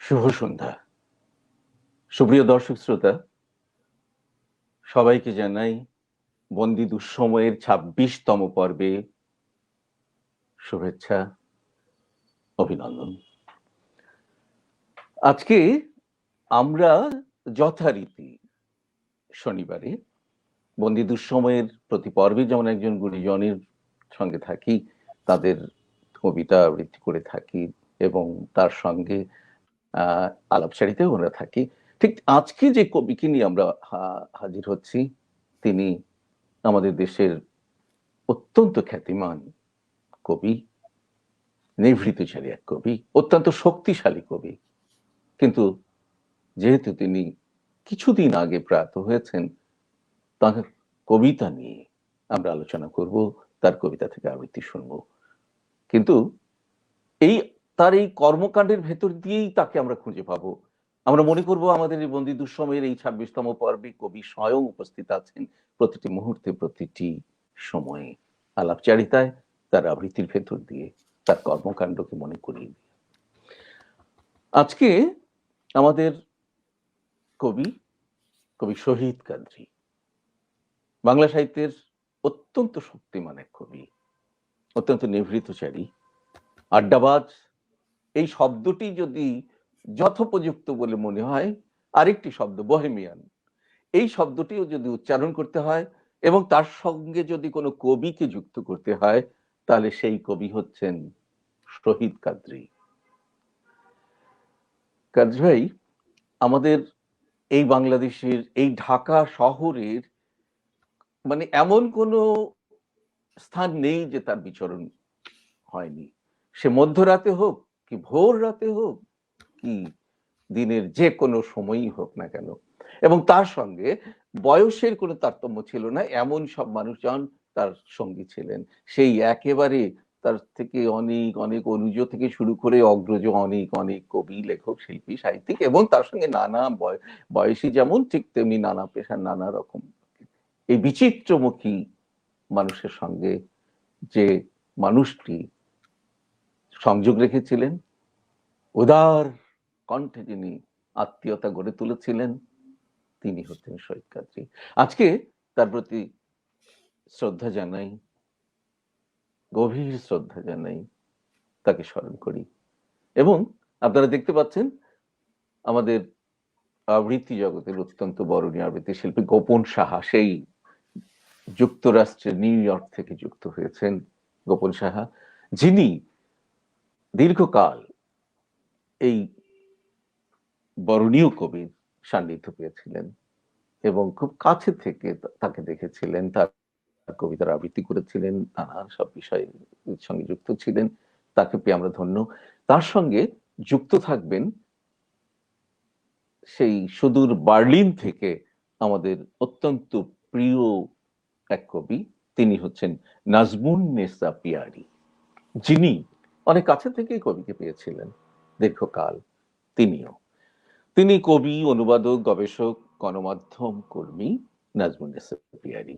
শুভ সন্ধ্যা। সুপ্রিয় দর্শক শ্রোতা, সবাইকে জানাই বন্দি দুঃসময়ের ২৬তম পর্বে শুভেচ্ছা, অভিনন্দন। আজকে আমরা যথারীতি শনিবারে বন্দি দুঃসময়ের প্রতি পর্বে যেমন একজন গুণীজনের সঙ্গে থাকি, তাদের কবিতা আবৃত্তি করে থাকি এবং তার সঙ্গে আলাপচারিতেও আমরা থাকি, ঠিক আজকে যে কবিকে নিয়ে আমরা হাজির হচ্ছি, তিনি আমাদের দেশের অত্যন্ত খ্যাতিমান কবি, নিভৃতচারী এক কবি, অত্যন্ত শক্তিশালী কবি। কিন্তু যেহেতু তিনি কিছুদিন আগে প্রয়াত হয়েছেন, তার কবিতা নিয়ে আমরা আলোচনা করব, তার কবিতা থেকে আবৃত্তি শুনব। কিন্তু তার এই কর্মকাণ্ডের ভেতর দিয়েই তাকে আমরা খুঁজে পাবো। আমরা মনে করব আমাদের এই বন্দি দুঃসময়ের এই ২৬তম পর্বে কবি স্বয়ং উপস্থিত আছেন প্রতিটি মুহূর্তে, প্রতিটি সময়ে, আলাপচারিতায়, তার আবৃত্তির ভেতর দিয়ে, তার কর্মকাণ্ডকে মনে করিয়ে দিয়ে। আজকে আমাদের কবি শহীদ কাদরী, বাংলা সাহিত্যের অত্যন্ত শক্তিমান এক কবি, অত্যন্ত নিভৃতচারী, আড্ডাবাজ। এই শব্দটি যদি যথোপযুক্ত বলে মনে হয়, আরেকটি শব্দ বোহেমিয়ান, এই শব্দটিও যদি উচ্চারণ করতে হয় এবং তার সঙ্গে যদি কোনো কবিকে যুক্ত করতে হয়, তাহলে সেই কবি হচ্ছেন শহীদ কাদরী। কাদরী ভাই আমাদের এই বাংলাদেশের এই ঢাকা শহরের মানে এমন কোনো স্থান নেই যে তার বিচরণ হয়নি, সে মধ্যরাতে হোক কি ভোর রাতে হোক কি দিনের যে কোনো সময়ই হোক না কেন, এবং তার সঙ্গে বয়সের কোনো তারতম্য ছিল না, এমন সব মানুষজন তার সঙ্গী ছিলেন। সেই একেবারে তার থেকে অনেক অনেক অনুজ থেকে শুরু করে অগ্রজ অনেক অনেক কবি, লেখক, শিল্পী, সাহিত্যিক, এবং তার সঙ্গে নানা বয়সী যেমন ঠিক তেমনি নানা পেশার নানা রকম এই বিচিত্রমুখী মানুষের সঙ্গে যে মানুষটি সংযোগ রেখেছিলেন, উদার কণ্ঠে যিনি আত্মীয়তা গড়ে তুলেছিলেন, তিনি হচ্ছেন শহীদ কাদরী। আজকে তার প্রতি শ্রদ্ধা জানাই, গভীর শ্রদ্ধা জানাই, তাকে স্মরণ করি। এবং আপনারা দেখতে পাচ্ছেন আমাদের আবৃত্তি জগতের অত্যন্ত বরণীয় আবৃত্তি শিল্পী গোপন সাহা, সেই যুক্তরাষ্ট্রের নিউ ইয়র্ক থেকে যুক্ত হয়েছেন গোপন সাহা, যিনি দীর্ঘকাল এই বরণীয় কবির সান্নিধ্য পেয়েছিলেন এবং খুব কাছে থেকে তাকে দেখেছিলেন, তার কবিতার আবৃত্তি করেছিলেন, নানান সব বিষয়ের সঙ্গে যুক্ত ছিলেন। তাকে পেয়ে আমরা ধন্য। তার সঙ্গে যুক্ত থাকবেন সেই সুদূর বার্লিন থেকে আমাদের অত্যন্ত প্রিয় এক কবি, তিনি হচ্ছেন নাজমুন্নেসা পিয়ারী, যিনি অনেক কাছে থেকেই কবিকে পেয়েছিলেন দীর্ঘকাল। তিনি কবি, অনুবাদক, গবেষক, গণমাধ্যম কর্মী নাজমুন্নেসা পিয়ারী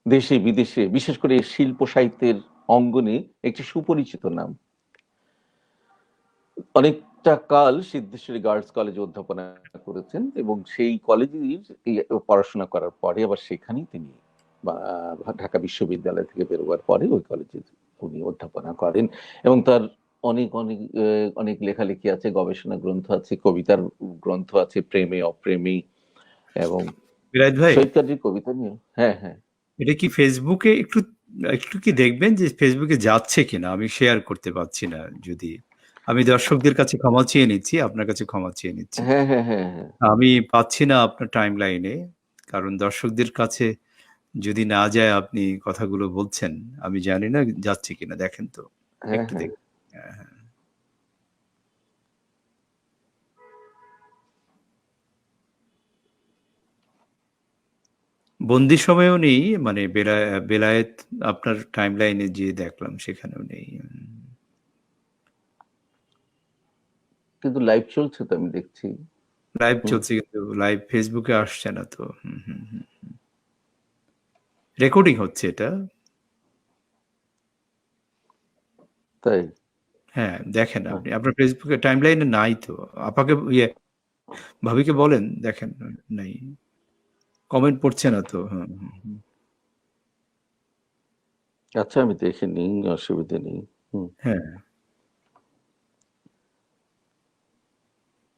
দেশে বিদেশে বিশেষ করে শিল্প সাহিত্যের অঙ্গনে একটি সুপরিচিত নাম। অনেকটা কাল সিদ্ধেশ্বরী গার্লস কলেজে অধ্যাপনা করেছেন এবং সেই কলেজের পড়াশোনা করার পরে আবার সেখানেই তিনি ঢাকা বিশ্ববিদ্যালয় থেকে বেরোবার পরে ওই কলেজে উনি অধ্যাপনা করেন এবং তার অনেক অনেক অনেক লেখালেখি আছে, গবেষণা গ্রন্থ আছে, কবিতার গ্রন্থ আছে, প্রেমে অপ্রেমে, এবং শহীদ কাদরীর কবিতা নিয়ে। হ্যাঁ হ্যাঁ, এটা কি ফেসবুকে একটু একটু কি দেখবেন যে ফেসবুকে যাচ্ছে কিনা, আমি শেয়ার করতে পারছি না। যদি আমি দর্শকদের কাছে ক্ষমা চেয়ে নিচ্ছি, আপনার কাছে ক্ষমা চেয়ে নিচ্ছি। হ্যাঁ হ্যাঁ হ্যাঁ হ্যাঁ, আমি পাচ্ছি না আপনার টাইম লাইনে, কারণ দর্শকদের কাছে যদি না যায়, আপনি কথাগুলো বলছেন, আমি জানি না যাচ্ছে কিনা, দেখেন তো হ্যাঁ একটু হ্যাঁ দেখ। হ্যাঁ, হ্যাঁ। বন্দির সময়ও নেই, মানে বেলায়েত আপনার টাইম লাইনে যে দেখলাম সেখানেও নেই। কিন্তু লাইভ চলছে তো, আমি দেখছি। লাইভ হুম, চলছে কিন্তু লাইভ ফেসবুকে আসছে না তো। রেকর্ডিং হচ্ছে এটা। তাই? হ্যাঁ, দেখেন হ্যাঁ, আপনি আপনার ফেসবুকে টাইম লাইনে নাই তো। আপাকে ভাবিকে বলেন, দেখেন নাই, কমেন্ট পড়ছে না তো। আচ্ছা আমি দেখে নিই, অসুবিধা নেই। হুম, হ্যাঁ,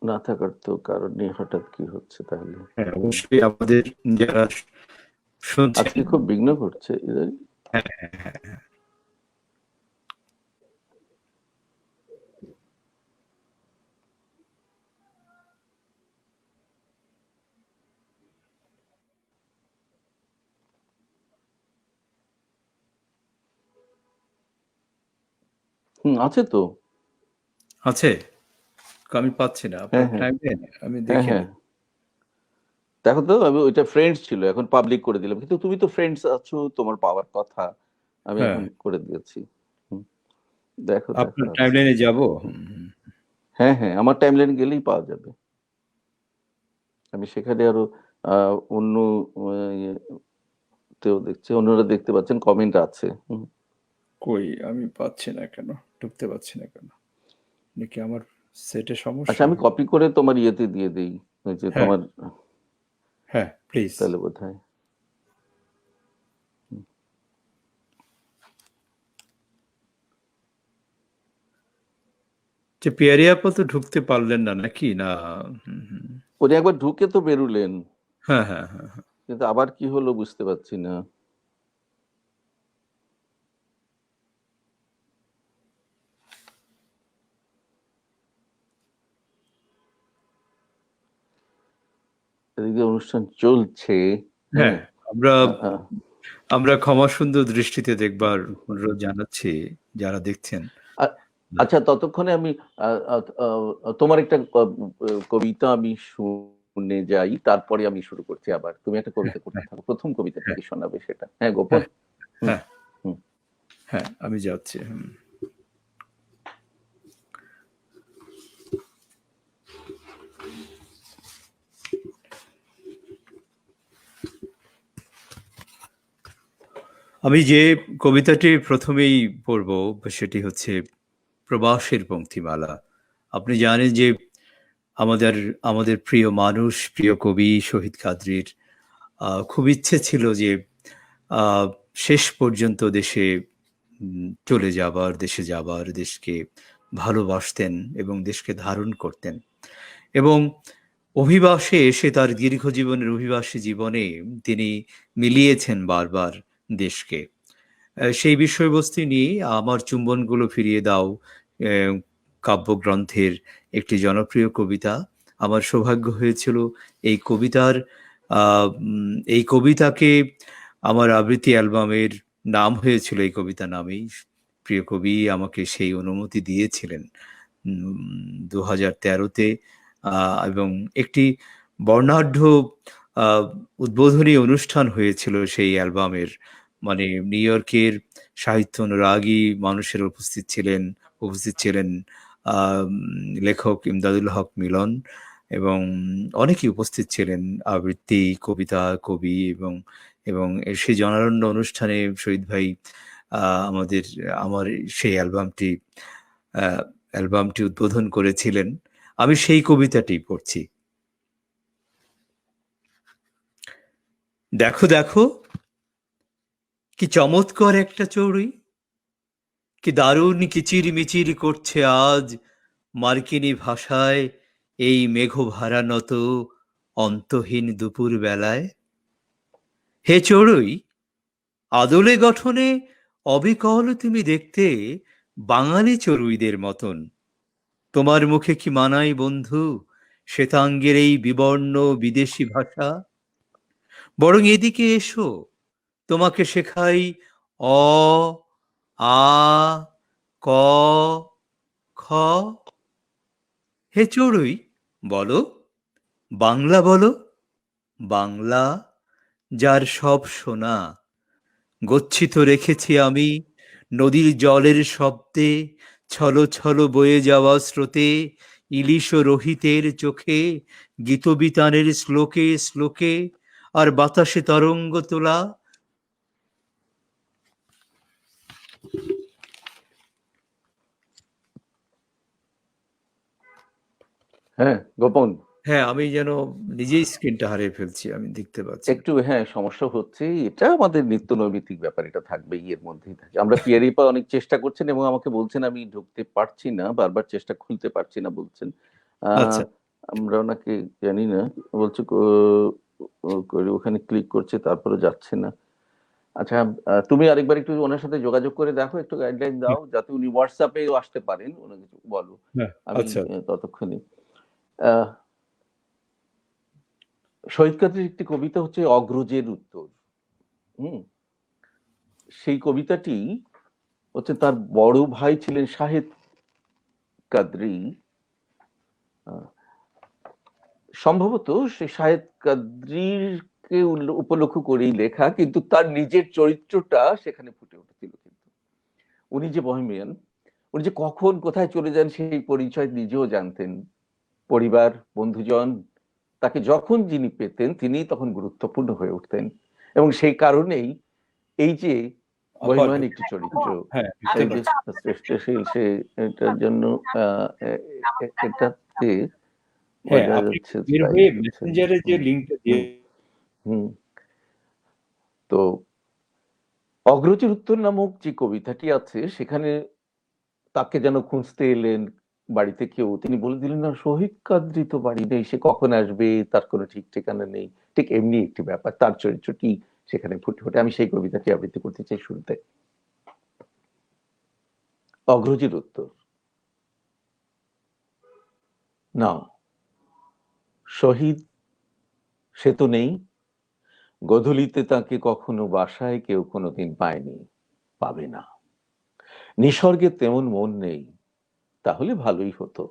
না থাকার তো কারণ নেই, হঠাৎ কি হচ্ছে তাহলে? হ্যাঁ, অবশ্যই আমাদের যারা শুনছেন। আজকে খুব বিঘ্ন ঘটছে ইদানিং। হ্যাঁ, হ্যাঁ, হ্যাঁ। আছে তো। আছে, আমি পাচ্ছি না হ্যাঁ আপনার হ্যাঁ টাইম লাইনে, আমি হ্যাঁ দেখে হ্যাঁ, নিই। দেখো তো, আমি ওইটা ফ্রেন্ডস ছিল, এখন পাবলিক করে দিলাম, কিন্তু তুমি তো ফ্রেন্ডস আছো, তোমার পাওয়ার কথা। আমি হ্যাঁ, এখন করে দিয়েছি। হুম, দেখো দেখো আপনার টাইম আছে। লাইনে যাবো। হ্যাঁ হ্যাঁ, আমার টাইমলাইন গেলেই পাওয়া যাবে। আমি সেখানে আরো অন্য ইয়ে তেও দেখছি, অন্যরা দেখতে পাচ্ছেন, কমেন্ট আছে। কই আমি পাচ্ছি না কেন, ঢুকতে পাচ্ছি না কেন, নাকি আমার সেটে আচ্ছা, সমস্যা? আমি কপি করে তোমার ইয়েতে দিয়ে দিই, ওই যে হ্যাঁ, তোমার, হ্যাঁ, প্লিজ। তাহলে বোধ হয়। যে পিয়ারি আপা তো ঢুকতে পারলেন না নাকি না? হুম। উনি একবার ঢুকে তো বেরুলেন, হ্যাঁ, হ্যাঁ, হ্যাঁ, হ্যাঁ। কিন্তু আবার কি হলো বুঝতে পারছি না। এদিকে অনুষ্ঠান চলছে। হ্যাঁ, হ্যাঁ। আমরা আ আ আমরা ক্ষমা সুন্দর দৃষ্টিতে দেখবার অনুরোধ জানাচ্ছি যারা দেখছেন। আ আচ্ছা, ততক্ষণে আমি আ আ আ তোমার একটা কবিতা আমি শুনে যাই, তারপরে আমি শুরু করছি আবার। তুমি একটা হ্যাঁ, কবিতা করতে হ্যাঁ, থাকো। ১ম কবিতাটা হ্যাঁ, কি শোনাবে সেটা? হ্যাঁ, গোপন? হ্যাঁ, হুম, হ্যাঁ, হুম। হ্যাঁ, আমি যাচ্ছি। আমি যে কবিতাটি প্রথমেই পড়ব সেটি হচ্ছে প্রবাসের পংক্তিমালা। আপনি জানেন যে আমাদের আমাদের প্রিয় মানুষ, প্রিয় কবি শহীদ কাদরীর খুব ইচ্ছে ছিল যে আ শেষ পর্যন্ত দেশে চলে যাবার, দেশে যাবার, দেশকে ভালোবাসতেন এবং দেশকে ধারণ করতেন। এবং অভিবাসে এসে তার দীর্ঘ জীবনের অভিবাসী জীবনে তিনি মিলিয়েছেন বারবার দেশকে। সেই বিষয়বস্তু নিয়ে আমার চুম্বনগুলো ফিরিয়ে দাও অ্যা কাব্যগ্রন্থের একটি জনপ্রিয় কবিতা। আমার সৌভাগ্য হয়েছিল এই কবিতার এই কবিতাকে আমার আবৃত্তি অ্যালবামের নাম হয়েছিল এই কবিতা নামেই। প্রিয় কবি আমাকে সেই অনুমতি দিয়েছিলেন ২০১৩ তে এবং একটি বর্ণাঢ্য আ উদ্বোধনী অনুষ্ঠান হয়েছিল সেই অ্যালবামের। মানে নিউ ইয়র্কের সাহিত্য অনুরাগী মানুষেরা উপস্থিত ছিলেন আম লেখক ইমদাদুল হক মিলন এবং অনেকেই উপস্থিত ছিলেন। আবৃত্তি, কবিতা, কবি এবং সেই জনারণ্য অনুষ্ঠানে শহীদ ভাই আ আমাদের আমার সেই আ অ্যালবামটি উদ্বোধন করেছিলেন। আমি সেই কবিতাটি পড়ছি। দেখো, দেখো কি চমৎকার একটা চড়ুই! কি দারুণ কিচিরমিচির করছে আজ মার্কিনী ভাষায় এই মেঘভারা নত অন্তহীন দুপুর বেলায়। হে চড়ুই, আদলে গঠনে অবিকল তুমি দেখতে বাঙালি চড়ুইদের মতন। তোমার মুখে কি মানায় বন্ধু শ্বেতাঙ্গের এই বিবর্ণ বিদেশি ভাষা? বরং এদিকে এসো, তোমাকে শেখাই অ, আ, ক, খ। হে চড়ুই, বলো, বাংলা বলো, বাংলা যার সব শোনা। গচ্ছিত রেখেছি আমি নদীর জলের শব্দে, ছলো ছলো বয়ে যাওয়া স্রোতে, ইলিশ ও রোহিতের চোখে, গীতবিতানের শ্লোকে শ্লোকে, আর বাতাসে তরঙ্গ তোলা। হ্যাঁ গোপন, হ্যাঁ, আমি যেন নিজেই স্ক্রিনটা হারিয়ে ফেলছি, আমি দেখতে পাচ্ছি না। একটু হ্যাঁ সমস্যা হচ্ছে, এটা আমাদের নিত্য নৈমিত্তিক ব্যাপার, এটা থাকবেই, এর মধ্যেই থাকে। আমরা পিয়ারিপা অনেক চেষ্টা করছেন এবং আমাকে বলছেন আমি ঢুকতে পারছি না, বারবার চেষ্টা খুলতে পারছি না বলছেন। আচ্ছা, আমরা ওনাকে জানি না, বলছে ওখানে ক্লিক করছে তারপরে যাচ্ছে না। আচ্ছা, তুমি আরেকবার একটু ওনার সাথে যোগাযোগ করে দেখো, একটু গাইডলাইন দাও যাতে উনি হোয়াটসঅ্যাপেও আসতে পারেন, ওনাকে বলো। হ্যাঁ, আমি আচ্ছা। ততক্ষণে আহ শহীদ কাদের একটি কবিতা হচ্ছে অগ্রজের উত্তর। সেই কবিতাটি হচ্ছে, তার বড় ভাই ছিলেন শাহেদ কাদরি, সম্ভবত সেই শাহেদ কাদরিকে উপলক্ষ করেই লেখা, কিন্তু তার নিজের চরিত্রটা সেখানে ফুটে উঠেছিল। কিন্তু উনি যে বহেমিয়ান, উনি যে কখন কোথায় চলে যান সেই পরিচয় নিজেও জানতেন। পরিবার, বন্ধুজন তাকে যখন যিনি পেতেন তিনি তখন গুরুত্বপূর্ণ হয়ে উঠতেন, এবং সেই কারণেই এই যে বহির্মান একটি চরিত্র, হ্যাঁ, এই যে শ্রেষ্ঠশীল, সে এটার জন্য এটাতে হ্যাঁ, বোঝা আপনি যাচ্ছে, বের তাই হয়ে হচ্ছে। মেসেঞ্জারে যে লিঙ্কটা দিয়ে হুম, তো অগ্রজের উত্তর নামক যে কবিতাটি আছে সেখানে তাকে যেন খুঁজতে এলেন বাড়িতে কেউ, তিনি বলে দিলেন না শহীদ কাদরি তো বাড়ি নেই, সে কখন আসবে তার কোনো ঠিক ঠিকানা নেই। ঠিক এমনি একটি ব্যাপার, তার চরিত্রটি সেখানে ফুটে ওঠে। আমি সেই কবিতাটি আবৃত্তি করতে চাই শুরুতে। অগ্রজের উত্তর। না, শহীদ সে তো নেই, গোধূলিতে তাকে কখনো বাসায় কেউ কোনোদিন পায়নি, পাবে না। নিসর্গে তেমন মন নেই, তাহলে ভালোই হতো,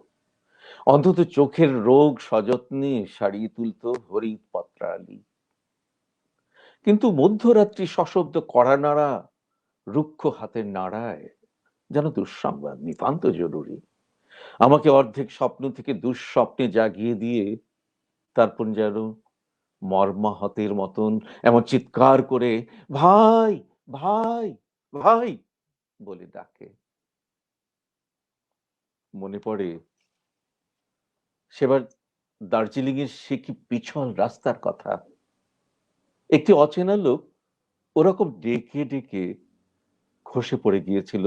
অন্তত চোখের রোগ সযত্নে সারিয়ে তুলতো হরিৎ পত্রালি। কিন্তু মধ্যরাত্রি সশব্দ কড়া নাড়া, রুক্ষ হাতের নাড়ায় যেন দুঃসংবাদ, নিতান্ত জরুরি। আমাকে অর্ধেক স্বপ্ন থেকে দুঃস্বপ্নে জাগিয়ে দিয়ে তারপর যেন মর্মাহতের মতন এমন চিৎকার করে ভাই ভাই ভাই বলে ডাকে। মনে পড়ে সেবার দার্জিলিং এর সে কি পিছল রাস্তার কথা। একটি অচেনা লোক ওরকম ডেকে ডেকে খসে পড়ে গিয়েছিল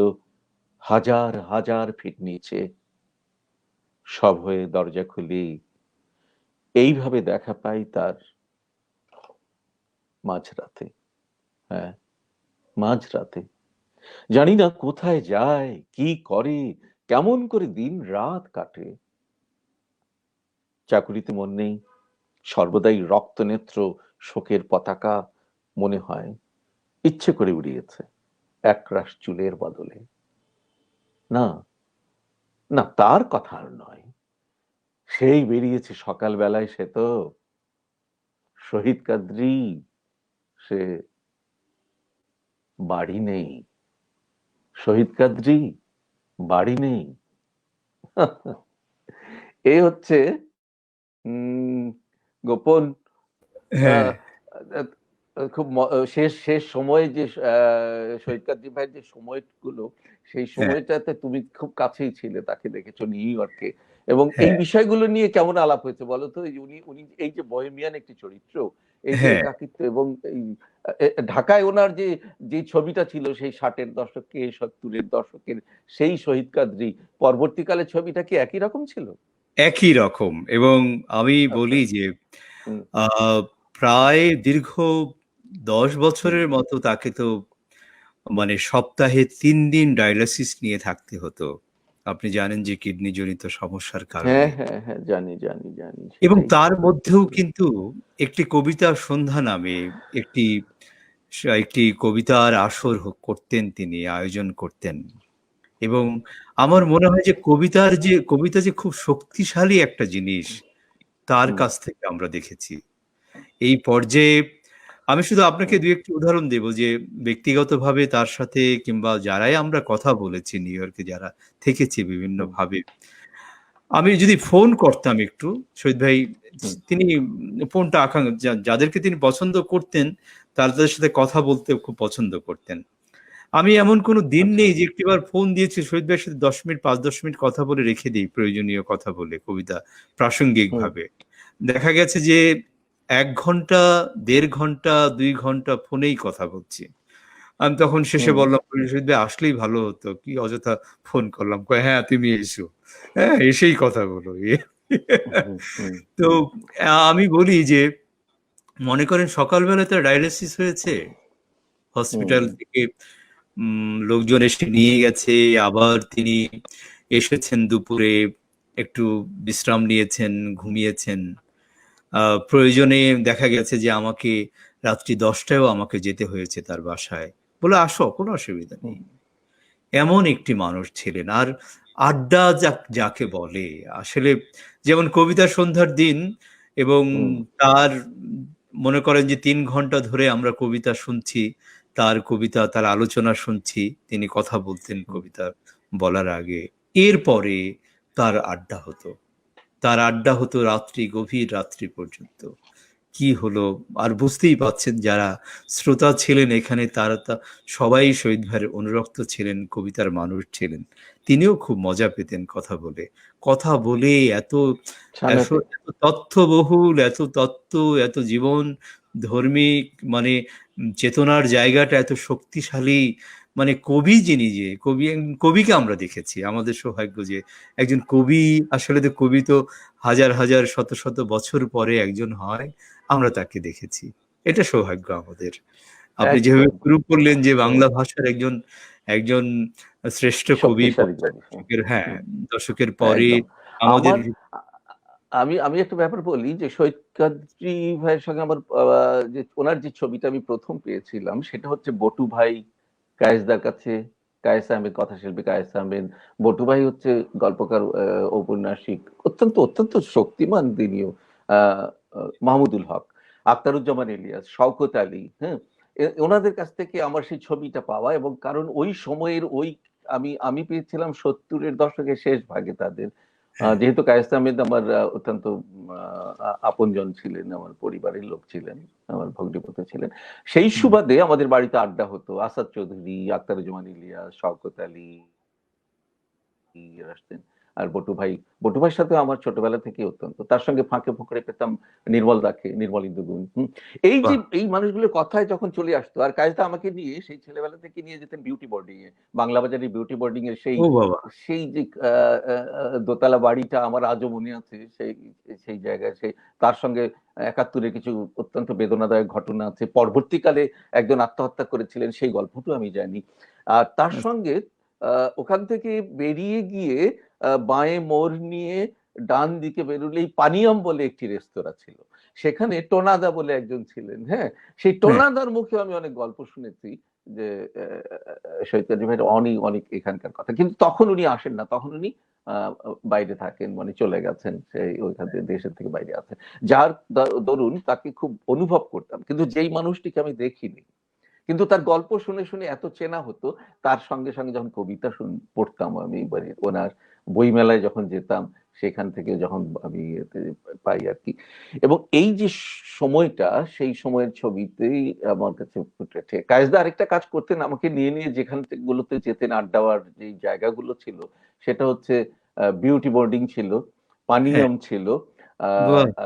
হাজার হাজার ফিট নিচে। সব হয়ে দরজা খুলি এইভাবে দেখা পাই তার মাঝরাতে। হ্যাঁ, মাঝরাতে। জানি না কোথায় যায়, কি করে, কেমন করে দিন রাত কাটে। চাকুরিতে মন নেই, সর্বদাই রক্তনেত্র শোকের পতাকা মনে হয় ইচ্ছে করে উড়িয়েছে একরাশ চুলের বদলে। না না, তার কথা আর নয়, সেই বেরিয়েছে সকাল বেলায়, সে তো শহীদ কাদরি, সে বাড়ি নেই, শহীদ কাদরি বাড়ি নেই। এই হচ্ছে গোপন হ্যাঁ, আহ, খুব শেষ শেষ সময়ে যে শহীদ কাদরি ভাইয়ের যে সময়গুলো, সেই হ্যাঁ, সময়টাতে তুমি খুব কাছেই ছিলে, তাকে দেখেছো নিউ ইয়র্কে, এবং এই হ্যাঁ, বিষয়গুলো নিয়ে কেমন আলাপ হয়েছে বলো তো? এই যে উনি উনি এই যে বহেমিয়ান একটি চরিত্র, এই যে হ্যাঁ, একাকিত্ব, এবং এই ঢাকায় ওনার যে যে ছবিটা ছিল সেই 60-এর দশকে 70-এর দশকের, সেই শহীদ কাদরি পরবর্তীকালে ছবিটা কি একই রকম ছিল? একই রকম। এবং আমি আচ্ছা। বলি যে হুম আহ, প্রায় দীর্ঘ 10 হুম। বছরের মতো তাকে তো মানে সপ্তাহে 3 দিন ডায়ালিসিস নিয়ে থাকতে হতো। আপনি জানেন যে কিডনি জনিত সমস্যার হ্যাঁ কারণে। হ্যাঁ হ্যাঁ, জানি জানি জানি, এবং সেটাই তার মধ্যেও দেখেছিলাম। কিন্তু একটি কবিতা সন্ধ্যা নামে একটি একটি কবিতার আসর করতেন, তিনি আয়োজন করতেন। এবং আমার মনে হয় যে কবিতা যে খুব শক্তিশালী একটা জিনিস, তার হুম, কাছ থেকে আমরা দেখেছি। এই পর্যায়ে আমি শুধু আপনাকে হুম, দুই একটি উদাহরণ দেব যে ব্যক্তিগতভাবে তার সাথে কিংবা যারাই আমরা কথা বলেছি নিউ ইয়র্কে, যারা থেকেছি বিভিন্ন হুম, ভাবে, আমি যদি ফোন করতাম একটু, শহীদ ভাই, হুম, তিনি ফোনটা যাদেরকে তিনি পছন্দ করতেন তাদের সাথে কথা বলতে খুব পছন্দ করতেন। আমি এমন কোনো দিন আচ্ছা, নেই যে একটিবার ফোন দিয়েছি শহীদ ভাইয়ের সাথে 10 মিনিট 5-10 মিনিট কথা বলে রেখে দিই, প্রয়োজনীয় কথা বলে, কবিতা প্রাসঙ্গিক হুম, ভাবে। দেখা গেছে যে 1 ঘন্টা, 1.5 ঘন্টা, 2 ঘন্টা ফোনেই কথা বলছি। আমি তখন শেষে হুম, বললাম, শহীদ ভাই আসলেই ভালো হতো, কি অযথা ফোন করলাম। কয়, হ্যাঁ তুমি এসো, হ্যাঁ এসেই কথা বলো। হুম, হুম, তো হুম, আমি বলি যে, মনে করেন সকালবেলা তার ডায়ালিসিস হয়েছে, হসপিটাল হুম, থেকে লোকজন এসে নিয়ে গেছে, আবার তিনি এসেছেন দুপুরে, একটু বিশ্রাম নিয়েছেন, ঘুমিয়েছেন। প্রয়োজনে দেখা গেছে যে আমাকে রাত্রি 10টায়ও আমাকে যেতে হয়েছে তার বাসায়, বলে আসো, কোনো অসুবিধা হুম, নেই। এমন একটি মানুষ ছিলেন। আর আড্ডা যাকে বলে, আসলে যেমন কবিতা সন্ধ্যার দিন, এবং হুম, তার মনে করেন যে 3 ঘন্টা ধরে আমরা কবিতা শুনছি, তার কবিতা, তার আলোচনা শুনছি, তিনি কথা বলতেন হুম। কবিতা বলার আগে। এরপরে তার আড্ডা হতো, তার আড্ডা হতো রাত্রি, গভীর রাত্রি পর্যন্ত। কি হলো আর বুঝতেই পাচ্ছেন, যারা শ্রোতা ছিলেন এখানে তারা সবাই শহীদ ভাইয়ের অনুরক্ত ছিলেন, কবিতার মানুষ ছিলেন। তিনিও খুব মজা পেতেন কথা বলে। কথা বলে এত ছানাতে। এত তথ্যবহুল, এত তত্ত্ব, এত জীবন ধর্মিক, মানে চেতনার জায়গাটা এত শক্তিশালী। মানে কবি যিনি, যে কবিকে আমরা দেখেছি, আমাদের সৌভাগ্য যে একজন কবি, আসলে তো কবি তো হাজার হাজার শত শত বছর পরে একজন হয়, আমরা তাকে দেখেছি। এটা সৌভাগ্য আমাদের। আপনি যেভাবে একদম। শুরু করলেন যে হুম, বাংলা ভাষার একজন একজন শ্রেষ্ঠ কবি, শক্তিশালী ৫০ কবি। হুম, দশকের, হ্যাঁ, হুম, দশকের পরে একদম। আমাদের। আমার আ আমি আমি একটা ব্যাপার বলি যে সৈয়দ কাদরী ভাইয়ের সঙ্গে আমার যে উনার যে ছবিটা আমি ১ম পেয়েছিলাম সেটা হচ্ছে বটু ভাই কায়েসদার কাছে। কায়েস আহমেদ, কথাশিল্পী কায়েস আহমেদ। বটু ভাই হচ্ছে গল্পকার, ঔপন্যাসিক। অত্যন্ত শক্তিমান তিনিও। আ আ মাহমুদুল হক, আখতারুজ্জামান ইলিয়াস, শওকত আলী, হ্যাঁ? উনাদের কাছ থেকে আমার সেই ছবিটা পাওয়া, এবং কারণ ওই সময়ের আমি পেয়েছিলাম ৭০ এর দশকের শেষ ভাগে তাদের। হ্যাঁ, যেহেতু কায়েস আহমেদ আমার অত্যন্ত আপনজন ছিলেন, আমার পরিবারের লোক ছিলেন, আমার ভগ্নিপতি ছিলেন। সেই হুম। সুবাদে আমাদের বাড়িতে আড্ডা হতো। আসাদ চৌধুরী, আখতারুজ্জামান ইলিয়াস, শওকত আলী এরা আসতেন। আর বটু ভাইয়ের সাথেও আমার ছোটবেলা থেকেই অত্যন্ত। তার সঙ্গে ফাঁকে ফোকরে পেতাম নির্মল দাকে, নির্মল ইন্দুগুণ। এই যে বাহ! এই মানুষগুলোর কথায় যখন চলে আসতো, আর কায়েসদা আমাকে নিয়ে সেই ছেলেবেলা থেকে নিয়ে যেতেন বিউটি বোর্ডিং এ। বাংলা বাজারের বিউটি বোর্ডিং এর সেই ও বাবা! সেই যে আ আ আ দোতলা বাড়িটা আমার আজও মনে আছে। সেই জায়গায় তার সঙ্গে ৭১ এর কিছু অত্যন্ত বেদনাদায়ক ঘটনা আছে। পরবর্তীকালে একজন আত্মহত্যা করেছিলেন, সেই গল্পটাও আমি জানি। আর তার আচ্ছা, সঙ্গে ওখান থেকে বেরিয়ে গিয়ে বাঁয়ে মোড় নিয়ে ডান দিকে বেরোলেই পানিয়াম বলে একটি রেস্তোরাঁ ছিল। সেখানে টোনাদা বলে একজন ছিলেন, হ্যাঁ? সেই হ্যাঁ, টোনাদার মুখেও আমি অনেক গল্প শুনেছি যে শহীদ কাজী ভাইয়ের অনেক এখানকার কথা। কিন্তু তখন উনি আসেন না। তখন উনি আ আ বাইরে থাকেন, মানে চলে গেছেন। সেই ওইখান থেকে, দেশের থেকে বাইরে আছেন। যার দরুন তাকে খুব অনুভব করতাম। কিন্তু যেই মানুষটিকে আমি দেখিনি, কিন্তু তার গল্প শুনে এত চেনা হতো, তার সঙ্গে যখন কবিতা পড়তাম আমি, মানে ওনার বইমেলায় যখন যেতাম, সেখান থেকে যখন আমি এতে পাই আরকি। এবং এই যে সময়টা, সেই সময়ের ছবিতেই আমার কাছে ফুটে ওঠে। কায়েসদা আরেকটা কাজ করতেন, আমাকে নিয়ে যেখান গুলোতে যেতেন, আড্ডা দেওয়ার যেই জায়গাগুলো ছিল, সেটা হচ্ছে বিউটি বোর্ডিং ছিল, হ্যাঁ, পানিয়াম ছিল, আ বাহ! আ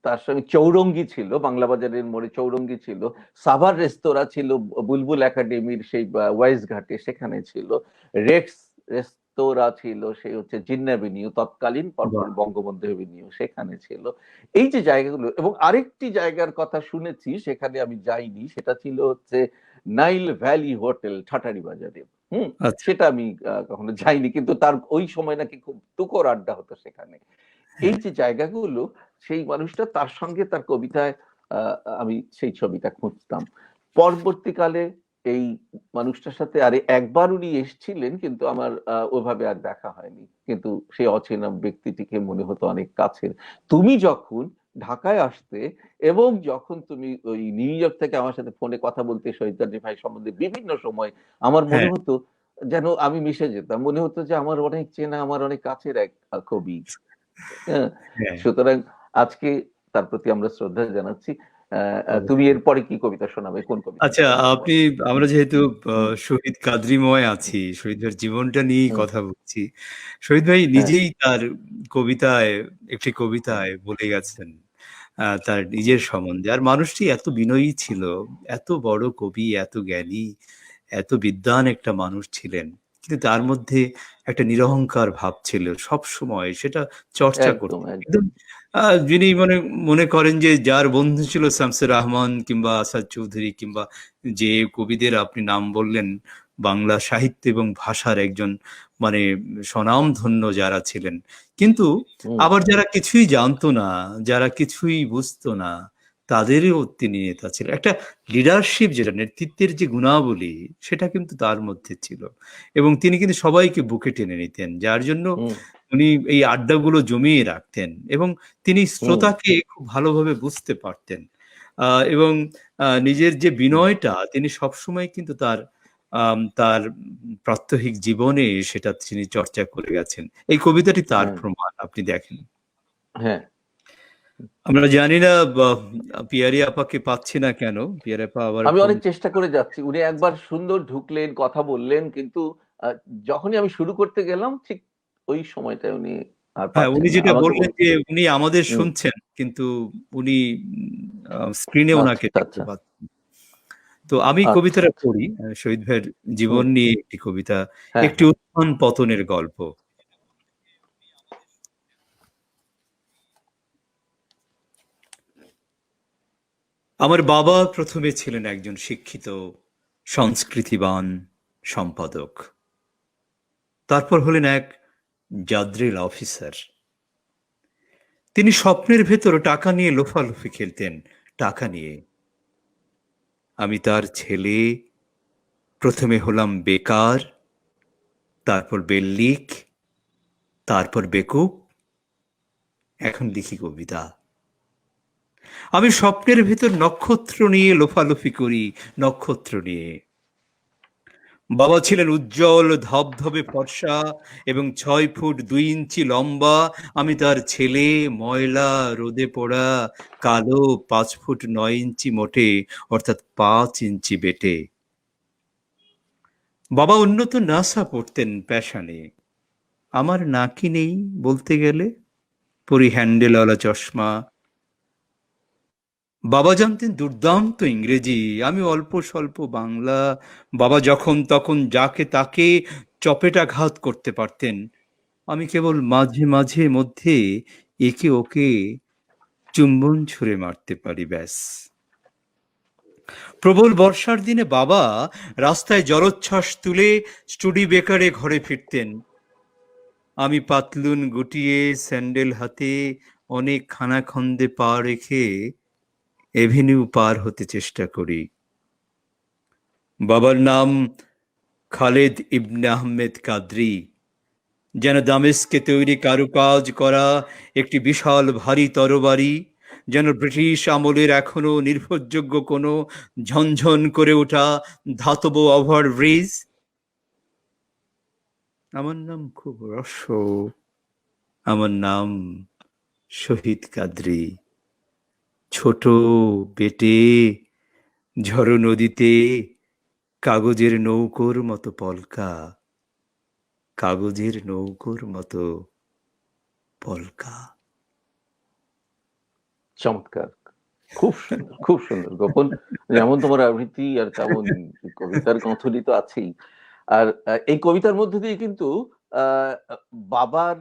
তার সঙ্গে চৌরঙ্গি ছিল, বাংলা বাজারের মোড়ে চৌরঙ্গি ছিল। সাভার রেস্তোরাঁ ছিল, বুলবুল একাডেমির সেই ওয়াইজ ঘাটে, সেখানে ছিল। রেক্স রেস্তোরাঁ ছিল, সেই হচ্ছে জিন্না এভিনিউ, তৎকালীন বাহ! পরপর বঙ্গবন্ধু এভিনিউ, সেখানে ছিল। এই যে জায়গাগুলো, এবং আরেকটি জায়গার কথা শুনেছি, সেখানে আমি যাইনি, সেটা ছিল হচ্ছে নাইল ভ্যালি হোটেল, ঠাটারি বাজারে। হুম? আচ্ছা, সেটা আমি কখনো যাইনি। কিন্তু তার ওই সময় নাকি খুব তুখোড় আড্ডা হতো সেখানে। এই হ্যাঁ। যে জায়গাগুলো, সেই মানুষটা, তার সঙ্গে তার কবিতায় আ আমি সেই ছবিটা খুঁজতাম। পরবর্তীকালে এই মানুষটার সাথে আরে একবার উনি এসেছিলেন, কিন্তু আমার ওভাবে আর দেখা হয়নি, কিন্তু সেই অচেনা ব্যক্তিটিকে মনে হতো অনেক কাছের। তুমি যখন ঢাকায় আসতে এবং যখন তুমি ওই নিউ ইয়র্ক থেকে আমার সাথে ফোনে কথা বলতে শহীদ কাজী ভাই সম্বন্ধে বিভিন্ন সময়, আমার মনে হ্যাঁ, হতো যেন আমি মিশে যেতাম, মনে হতো যে আমার অনেক চেনা, আমার অনেক কাছের এক কবি। হ্যাঁ, হ্যাঁ। সুতরাং আজকে তার প্রতি আমরা শ্রদ্ধা জানাচ্ছি। তুমি অবশ্যই। এরপরে কি কবিতা শোনাবে, কোন কবিতাটা আচ্ছা, শোনাবে আপনি, বলো? আমরা যেহেতু হুম, শহীদ কাদ্রীময় আছি, শহীদ ভাইয়ের জীবনটা নিয়েই হুম, কথা বলছি। শহীদ ভাই হ্যাঁ, নিজেই তার কবিতায়, একটি কবিতায় বলে গেছেন তার নিজের সম্বন্ধে। আর মানুষটি এত বিনয়ী ছিল, এত বড় কবি, এত জ্ঞানী, এত বিদ্বান একটা মানুষ ছিলেন। কিন্তু তার মধ্যে একটা নিরহংকার ভাব ছিল সব সময়, সেটা চর্চা একদম করতেন। একদম। একদম যিনি মনে মনে করেন যে যার বন্ধু ছিল শামসুর রহমান কিংবা আসাদ চৌধুরী কিংবা যে কবিদের আপনি নাম বললেন, বাংলা সাহিত্য এবং ভাষার একজন মানে স্বনামধন্য যারা ছিলেন, কিন্তু হুম, আবার যারা কিছুই জানতো না, যারা কিছুই বুঝতো না, তাদেরও তিনি নেতা ছিলেন। একটা লিডারশিপ, যেটা নেতৃত্বের যে গুণাবলী, সেটা কিন্তু তার মধ্যে ছিল। এবং তিনি কিন্তু সবাইকে বুকে টেনে নিতেন, যার জন্য হুম, উনি এই আড্ডাগুলো জমিয়ে রাখতেন। এবং তিনি হুম, শ্রোতাকে খুব ভালোভাবে বুঝতে পারতেন। এবং নিজের যে হুম, বিনয়টা, তিনি সবসময় কিন্তু তার প্রাত্যহিক জীবনে সেটা তিনি চর্চা করে গেছেন। এই কবিতাটি তার হ্যাঁ, প্রমাণ, আপনি দেখেন। হ্যাঁ। আমরা জানি না পিয়ারি আপাকে পাচ্ছি না কেন, পিয়ারি আপা আবার আমি ফোন। অনেক চেষ্টা করে যাচ্ছি, উনি একবার সুন্দর ঢুকলেন, কথা বললেন, কিন্তু যখনই আমি শুরু করতে গেলাম ঠিক ওই সময়টায় উনি আর হ্যাঁ, উনি পাচ্ছেন না, যেটা আমাকে বললেন যে বলছেন। উনি আমাদের হুম, শুনছেন, কিন্তু উনি স্ক্রিনে আচ্ছা ওনাকে দেখতে আচ্ছা পাচ্ছেন। তো আমি আচ্ছা কবিতাটা আচ্ছা। পড়ি, শহীদ ভাইয়ের হুম, জীবন নিয়ে একটি কবিতা, হ্যাঁ একটি হ্যাঁ। উত্থান পতনের গল্প। আমার বাবা প্রথমে ছিলেন একজন শিক্ষিত সংস্কৃতিবান সম্পাদক, তারপর হলেন এক জাদ্রেল অফিসার। তিনি স্বপ্নের ভেতর টাকা নিয়ে লোফালোফি খেলতেন, টাকা নিয়ে। আমি তার ছেলে, প্রথমে হলাম বেকার, তারপর বেল্লিক, তারপর বেকুব, এখন লিখি কবিতা। আমি স্বপ্নের ভেতর নক্ষত্র নিয়ে লোফালোফি করি, নক্ষত্র নিয়ে। বাবা ছিলেন উজ্জ্বল ধবধবে ফর্সা এবং 6 ফুট 2 ইঞ্চি লম্বা। আমি তার ছেলে, ময়লা রোদে পোড়া, কালো, 5 ফুট 9 ইঞ্চি মোটে, অর্থাৎ 5 ইঞ্চি বেটে। বাবা উন্নত নাসা পড়তেন প্যাশানে, আমার নাকি নেই বলতে গেলে, পরি হ্যান্ডেলওয়ালা চশমা। বাবা জানতেন দুর্দান্ত ইংরেজি, আমি অল্প স্বল্প বাংলা। বাবা যখন তখন যাকে তাকে চপেটাঘাত করতে পারতেন, আমি কেবল মাঝে মাঝে মধ্যে একে ওকে চুম্বন ছুঁড়ে মারতে পারি, ব্যাস। প্রবল বর্ষার দিনে বাবা রাস্তায় জলোচ্ছ্বাস তুলে স্টুডি বেকারে ঘরে ফিরতেন। আমি পাতলুন গুটিয়ে স্যান্ডেল হাতে অনেক খানাখন্দে পা রেখে এভিনিউ পার হতে চেষ্টা করি। বাবার নাম খালেদ ইবনে আহমেদ কাদরি, যেন দামেস্কে তৈরি কারুকাজ করা একটি বিশাল ভারী তরবারি, যেন ব্রিটিশ আমলের এখনো নির্ভরযোগ্য কোনো ঝনঝন করে ওঠা ধাতব ওভারব্রিজ। আমার নাম খুব রস্য, আমার নাম শহীদ কাদরি। ছোট বেটে, ঝড়ো নদীতে কাগজের নৌকোর মতো পলকা, কাগজের নৌকোর মতো পলকা। চমৎকার, খুব সুন্দর খুব সুন্দর গোপন। যেমন তোমার আবৃত্তি আর তেমন কবিতার গাঁথুনি তো আছেই। আর এই কবিতার মধ্যে দিয়ে কিন্তু আহ, বাবার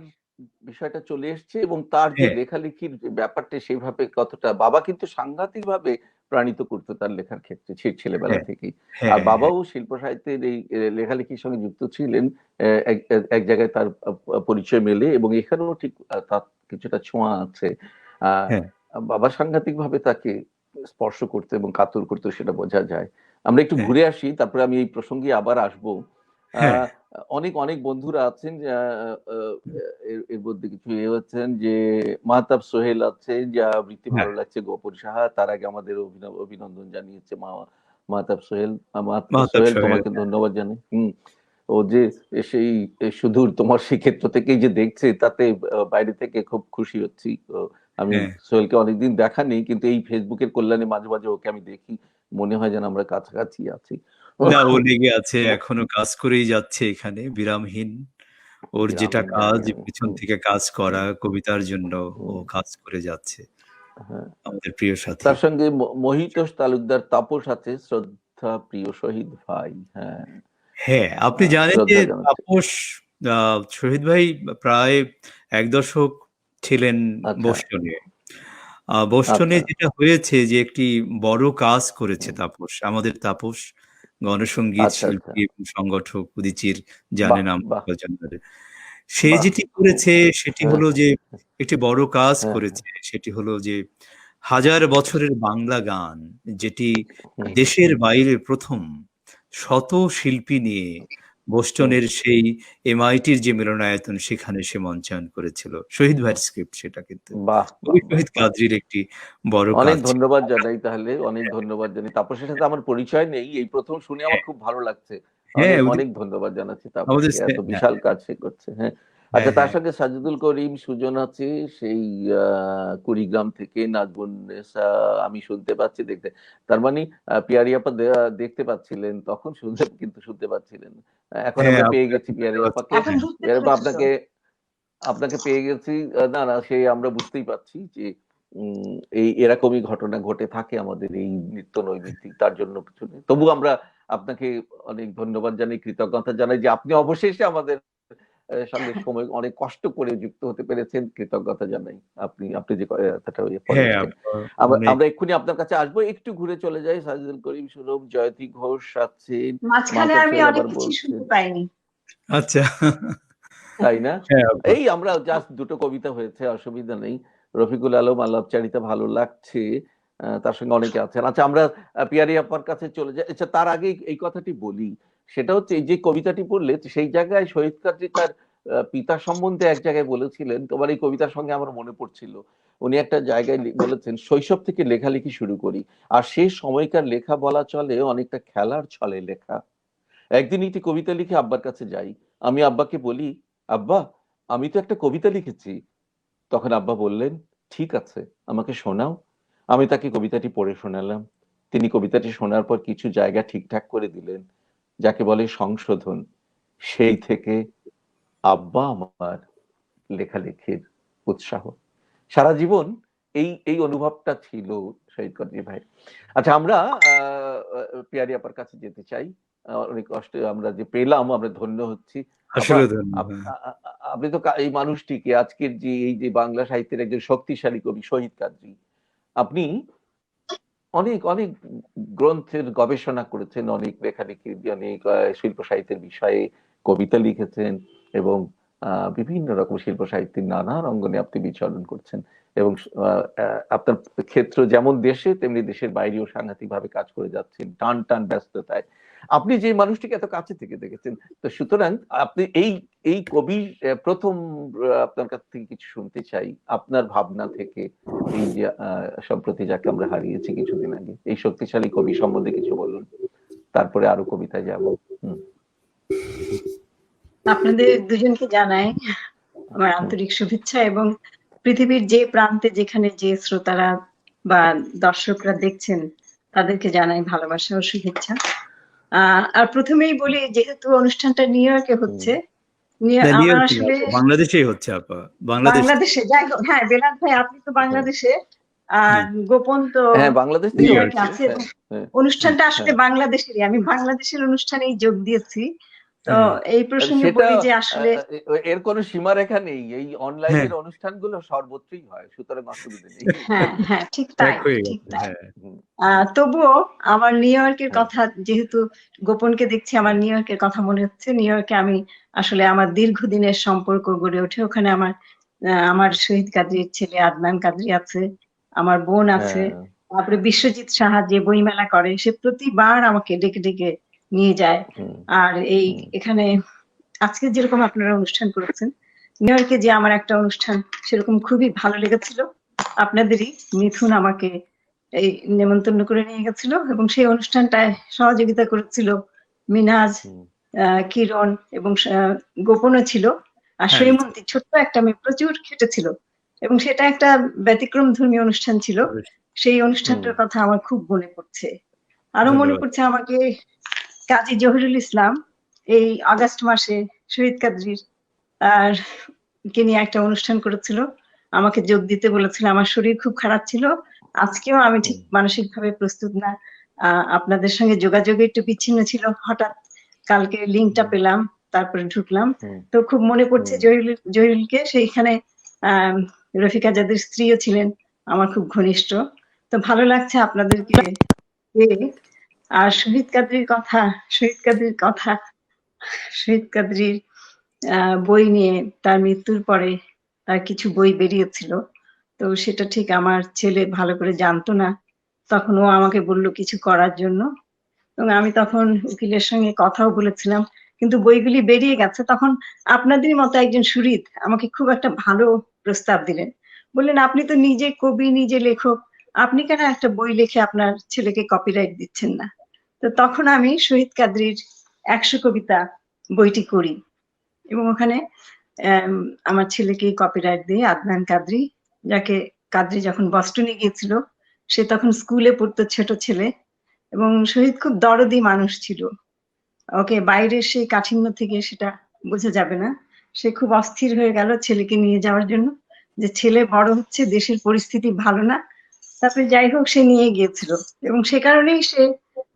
বিষয়টা চলে এসছে, এবং তার যে হ্যাঁ, লেখালেখির যে ব্যাপারটা সেভাবে কতটা বাবা কিন্তু সাংঘাতিক ভাবে প্রাণিত করতো তার লেখার ক্ষেত্রে ছেলেবেলা হ্যাঁ, থেকেই। আর হ্যাঁ, হ্যাঁ, বাবাও শিল্প সাহিত্যের এই লেখালেখির সঙ্গে যুক্ত ছিলেন। এক এক জায়গায় তার পরিচয় মেলে, এবং এখানেও ঠিক তার কিছুটা ছোঁয়া আছে। আহ হ্যাঁ, বাবা সাংঘাতিক ভাবে তাকে স্পর্শ করতে এবং কাতর করতে, সেটা বোঝা যায়। আমরা একটু হ্যাঁ, ঘুরে আসি, তারপরে আমি এই প্রসঙ্গে আবার আসবো। হ্যাঁ, অনেক অনেক বন্ধুরা আছেন, এর মধ্যে কিছু হচ্ছেন যে মাহতাব সোহেল আছে, যা বৃত্তি হ্যাঁ, ভালো লাগছে গোপন সাহা। তার আগে আমাদের অভিনন্দন জানিয়েছে মাহতাব সোহেল। মাহতাব মাহতাব সোহেল, সোহেল। তোমাকে ধন্যবাদ জানাই। ও যে সেই সুদূর তোমার ক্ষেত্র থেকেই যে দেখছে, তাতে বাইরে থেকে খুব খুশি হচ্ছি। আমি হ্যাঁ, সোহেলকে অনেকদিন দেখা নেই, কিন্তু এই ফেসবুকের কল্যাণে মাঝে মাঝে ওকে আমি দেখি, মনে হয় যেন আমরা কাছাকাছি আছি। না, ও লেগে আছে, এখনো কাজ করেই যাচ্ছে এখানে বিরামহীন। ওর যেটা বিরামহীন, কাজ, জানি। পিছন থেকে কাজ করা হুম, কবিতার জন্য, ও হুম, কাজ করে যাচ্ছে, হ্যাঁ। আমাদের প্রিয় সাথী। তার সঙ্গে মহিতোষ তালুকদার তাপস আছে, শ্রদ্ধা প্রিয় শহীদ ভাই। হ্যাঁ, হ্যাঁ, আপনি জানেন যে শ্রদ্ধা জানাচ্ছি। তাপস, শহীদ ভাই প্রায় ১ দশক ছিলেন আচ্ছা, বোস্টনে। বোস্টনে আচ্ছা। যেটা হয়েছে যে একটি বড় কাজ করেছে হুম, তাপস। আমাদের তাপস গণসংগীত আচ্ছা, আচ্ছা। শিল্পী এবং সংগঠক, উদীচীর বাহ, জানেন আমরা বাহ, প্রজন্মের। সে বাহ, যেটি খুব। করেছে সেটি হ্যাঁ, হলো যে একটি বড় কাজ হ্যাঁ, করেছে। সেটি হলো যে হাজার বছরের বাংলা গান, যেটি হুম, দেশের বাইরে ১ম শত শিল্পী নিয়ে হুম, বোস্টনের সেই এমআইটির যে মিলনায়তন, সেখানে সে মঞ্চায়ন করেছিল। শহীদ ভাইয়ের স্ক্রিপ্ট সেটা কিন্তু। বাহ, কবি বাহ, বাহ, শহীদ বাহ। কাদরির একটি বড় অনেক কাজ ছিল। ধন্যবাদ জানাই তাহলে, অনেক ধন্যবাদ জানাই। তাপসের সাথে আমার পরিচয় নেই। এই ১ম শুনে আমার হ্যাঁ, খুব ভালো লাগছে। হ্যাঁ, অনেক, ওদের অনেক ধন্যবাদ জানাচ্ছি আমাদের তাপসকে। এত হ্যাঁ, বিশাল কাজ সে করছে। হ্যাঁ। হ্যাঁ, আচ্ছা, তার হ্যাঁ। সঙ্গে সাজিদুল করিম সুজন আছে, সেই কুড়িগ্রাম থেকে। নাজবুন্নেসা আমি শুনতে পাচ্ছি, দেখতে। তার মানে পিয়ারি আপা দেখতে পাচ্ছিলেন, তখন শুনতে কিন্তু শুনতে পাচ্ছিলেন। এখন হ্যাঁ, আমরা পেয়ে আপনারা গেছি শুনতে পিয়ারি পাচ্ছেন। আপাকে। এখন হ্যাঁ, বুঝতে পিয়ারি আপা, পেরেছো তো? আপনাকে পেয়ে গেছি। না, না, সে আমরা বুঝতেই পারছি যে এই এরকমই ঘটনা ঘটে থাকে আমাদের এই নিত্য নৈমিত্তিক, তার জন্য পিছনে। তবু আমরা আপনাকে অনেক ধন্যবাদ জানাই, কৃতজ্ঞতা জানাই যে আপনি অবশেষে আমাদের সঙ্গে সময় অনেক কষ্ট করে যুক্ত হতে পেরেছেন। কৃতজ্ঞতা জানাই। আপনি যে কথাটা হ্যাঁ, বলেছেন। আমরা অনেক। আমরা এক্ষুনি আপনার কাছে আসবো। একটু ঘুরে চলে যাই। সাজিদুল করিম, সুরভ, জয়তী ঘোষ আছেন। মাঝখানে মাহতাব আমি সোহেল অনেক আবার কিছু বলছেন। শুনতে পাইনি। আচ্ছা। তাই না? হ্যাঁ, আপা। এই আমরা জাস্ট দুটো কবিতা হয়েছে, অসুবিধা নেই। রফিকুল আলম আলাপচারিতা ভালো লাগছে। তার সঙ্গে অনেকে আছেন। আচ্ছা, আমরা পিয়ারি আপার কাছে চলে যাই। আচ্ছা, তার আগে এই কথাটি বলি। সেটা হচ্ছে, এই যে কবিতাটি পড়লে, সেই জায়গায় শহীদ কাদরী তার পিতা সম্বন্ধে এক জায়গায় বলেছিলেন। তোমার এই কবিতার সঙ্গে আমার মনে পড়ছিল। উনি একটা জায়গায় বলেছেন, শৈশব থেকে লেখালেখি শুরু করি। আর সে সময়কার লেখা বলা চলে অনেকটা খেলার ছলে লেখা। একদিন একটি কবিতা লিখে আব্বার কাছে যাই। আমি আব্বাকে বলি, আব্বা, আমি তো একটা কবিতা লিখেছি। তখন আব্বা বললেন, ঠিক আছে, আমাকে শোনাও। আমি তাকে কবিতাটি পড়ে শোনালাম। তিনি কবিতাটি শোনার পর কিছু জায়গা ঠিকঠাক করে দিলেন, যাকে বলে সংশোধন। সেই থেকে আব্বা আমার লেখালেখির উৎসাহ। সারা জীবন এই অনুভবটা ছিল শহীদ কাদরী ভাই। আচ্ছা, আমরা পিয়ারি আপার কাছে যেতে চাই। অনেক কষ্টে আমরা যে পেলাম, আমরা ধন্য হচ্ছি। আপা, আসলে ধন্য। আপ হ্যাঁ। আ আ আ আপনি তো এই মানুষটিকে, আজকের যে এই যে বাংলা সাহিত্যের একজন শক্তিশালী কবি শহীদ কাদরী, আপনি অনেক, অনেক গ্রন্থের গবেষণা করেছেন, অনেক লেখালেখি, অনেক শিল্প সাহিত্যের বিষয়ে কবিতা লিখেছেন, এবং বিভিন্ন রকম শিল্প সাহিত্যের নানা অঙ্গনে আপনি বিচরণ করছেন। এবং আ আ আপনার ক্ষেত্র যেমন দেশে, তেমনি দেশের বাইরেও সাংঘাতিকভাবে কাজ করে যাচ্ছেন, টান ব্যস্ততায়। আপনি যে মানুষটিকে এত কাছে থেকে দেখেছেন, তো সুতরাং আপনি এই কবির ১ম আপনার কাছ থেকে কিছু শুনতে চাই, আপনার ভাবনা থেকে। এই যে সম্প্রতি যাকে আমরা হারিয়েছি কিছুদিন আগে, এই শক্তিশালী কবি সম্বন্ধে কিছু বলুন। তারপরে আরো কবিতায় যাব। হুম, আপনাদের দুজনকে জানাই আমার হুম, আন্তরিক শুভেচ্ছা, এবং পৃথিবীর যে প্রান্তে যেখানে যে শ্রোতারা বা দর্শকরা দেখছেন, তাদেরকে জানাই ভালোবাসা ও শুভেচ্ছা। আর প্রথমেই বলি, যেহেতু অনুষ্ঠানটা নিউ ইয়র্কে হুম, হচ্ছে, না, নিউ আমার ইয়র্কে না আসলে আপা, বাংলাদেশেই হচ্ছে আপা। বাংলাদেশে। বাংলাদেশে, যাই হোক, হ্যাঁ বেলাল ভাই, আপনি তো হুম। বাংলাদেশে, আর হ্যাঁ, গোপন তো হ্যাঁ, বাংলাদেশ নিউ থেকে নিউ ইয়র্কে ইয়র্কে। হচ্ছে। আছে, এবং হ্যাঁ, হ্যাঁ, অনুষ্ঠানটা আসলে হ্যাঁ, বাংলাদেশেরই। আমি বাংলাদেশের অনুষ্ঠানেই যোগ দিয়েছি। তো হ্যাঁ, এই প্রসঙ্গে সেটা বলি যে আসলে এর কোনো সীমারেখা নেই। এই হ্যাঁ, অনলাইনের অনুষ্ঠানগুলো সর্বত্রই হয়। সুতরাং অসুবিধা নেই। হ্যাঁ, হ্যাঁ, ঠিক এক তাই, হয়ে ঠিক গেছে। তাই। হ্যাঁ, হুম, হুম, তবুও আমার নিউ ইয়র্কের হ্যাঁ, কথা, যেহেতু গোপনকে দেখছি, আমার হ্যাঁ, নিউ ইয়র্কের কথা মনে হচ্ছে। নিউ ইয়র্কে আমি আসলে আমার দীর্ঘদিনের সম্পর্ক গড়ে ওঠে ওখানে। আমার শহীদ কাদরীর ছেলে আদনান কাদরী আছে, আমার বোন আছে, হ্যাঁ, তারপরে বিশ্বজিৎ সাহা যে বইমেলা করে, সে প্রতিবার আমাকে ডেকে ডেকে নিয়ে যায়। আর এখানে আজকে যেরকম আপনারা অনুষ্ঠান করেছেন, নিউ ইয়র্কে যে আমার একটা অনুষ্ঠান সেরকম খুবই ভালো লেগেছিল। আপনাদেরই মিথুন আমাকে এই নেমন্তন্ন করে নিয়ে গেছিল এবং সেই অনুষ্ঠানটায় সহযোগিতা করেছিল মিনাজ, কিরণ এবং গোপনও ছিল। আর শ্রীমন্তী ছোট্ট একটা মেয়ে প্রচুর খেটেছিল এবং সেটা একটা ব্যতিক্রম ধর্মীয় অনুষ্ঠান ছিল। সেই অনুষ্ঠানটার কথা আমার খুব মনে পড়ছে। আরো মনে পড়ছে আমাকে কাজী জহিরুল ইসলাম এই আগস্ট মাসে শহীদ কাদরীর আর কে নিয়ে একটা অনুষ্ঠান করেছিল, আমাকে যোগ দিতে বলেছিল। আমার শরীর খুব খারাপ ছিল, আজকেও আমি ঠিক মানসিকভাবে প্রস্তুত না। আপনাদের সঙ্গে যোগাযোগে একটু বিচ্ছিন্ন ছিল, হঠাৎ কালকে লিঙ্কটা পেলাম, তারপরে ঢুকলাম। তো খুব মনে পড়ছে জহিরুলকে। সেইখানে রফিকা যাদের স্ত্রীও ছিলেন আমার খুব ঘনিষ্ঠ। তো ভালো লাগছে আপনাদেরকে পেয়ে। আর শহীদ কাদরীর বই নিয়ে তার মৃত্যুর পরে তার কিছু বই বেরিয়েছিল, তো সেটা ঠিক আমার ছেলে ভালো করে জানতো না। তখন ও আমাকে বললো কিছু করার জন্য, এবং আমি তখন উকিলের সঙ্গে কথাও বলেছিলাম, কিন্তু বইগুলি বেরিয়ে গেছে। তখন আপনাদের মতো একজন সুহৃদ আমাকে খুব একটা ভালো প্রস্তাব দিলেন, বললেন আপনি তো নিজে কবি, নিজে লেখক, আপনি কেন একটা বই লিখে আপনার ছেলেকে কপিরাইট দিচ্ছেন না? তো তখন আমি শহীদ কাদরীর 100 কবিতা বইটি করি এবং ওখানে আমার ছেলেকে কপিরাইট দিয়ে আদনান কাদরী, যাকে কাদরী যখন বস্টনে গিয়েছিল সে তখন স্কুলে পড়তো, ছোট ছেলে, এবং শহীদ খুব দরদি মানুষ ছিল। ওকে বাইরের সেই কাঠিন্য থেকে সেটা বোঝা যাবে না, সে খুব অস্থির হয়ে গেল ছেলেকে নিয়ে যাওয়ার জন্য, যে ছেলে বড় হচ্ছে, দেশের পরিস্থিতি ভালো না। তারপরে যাই হোক সে নিয়ে গিয়েছিল এবং সে কারণেই সে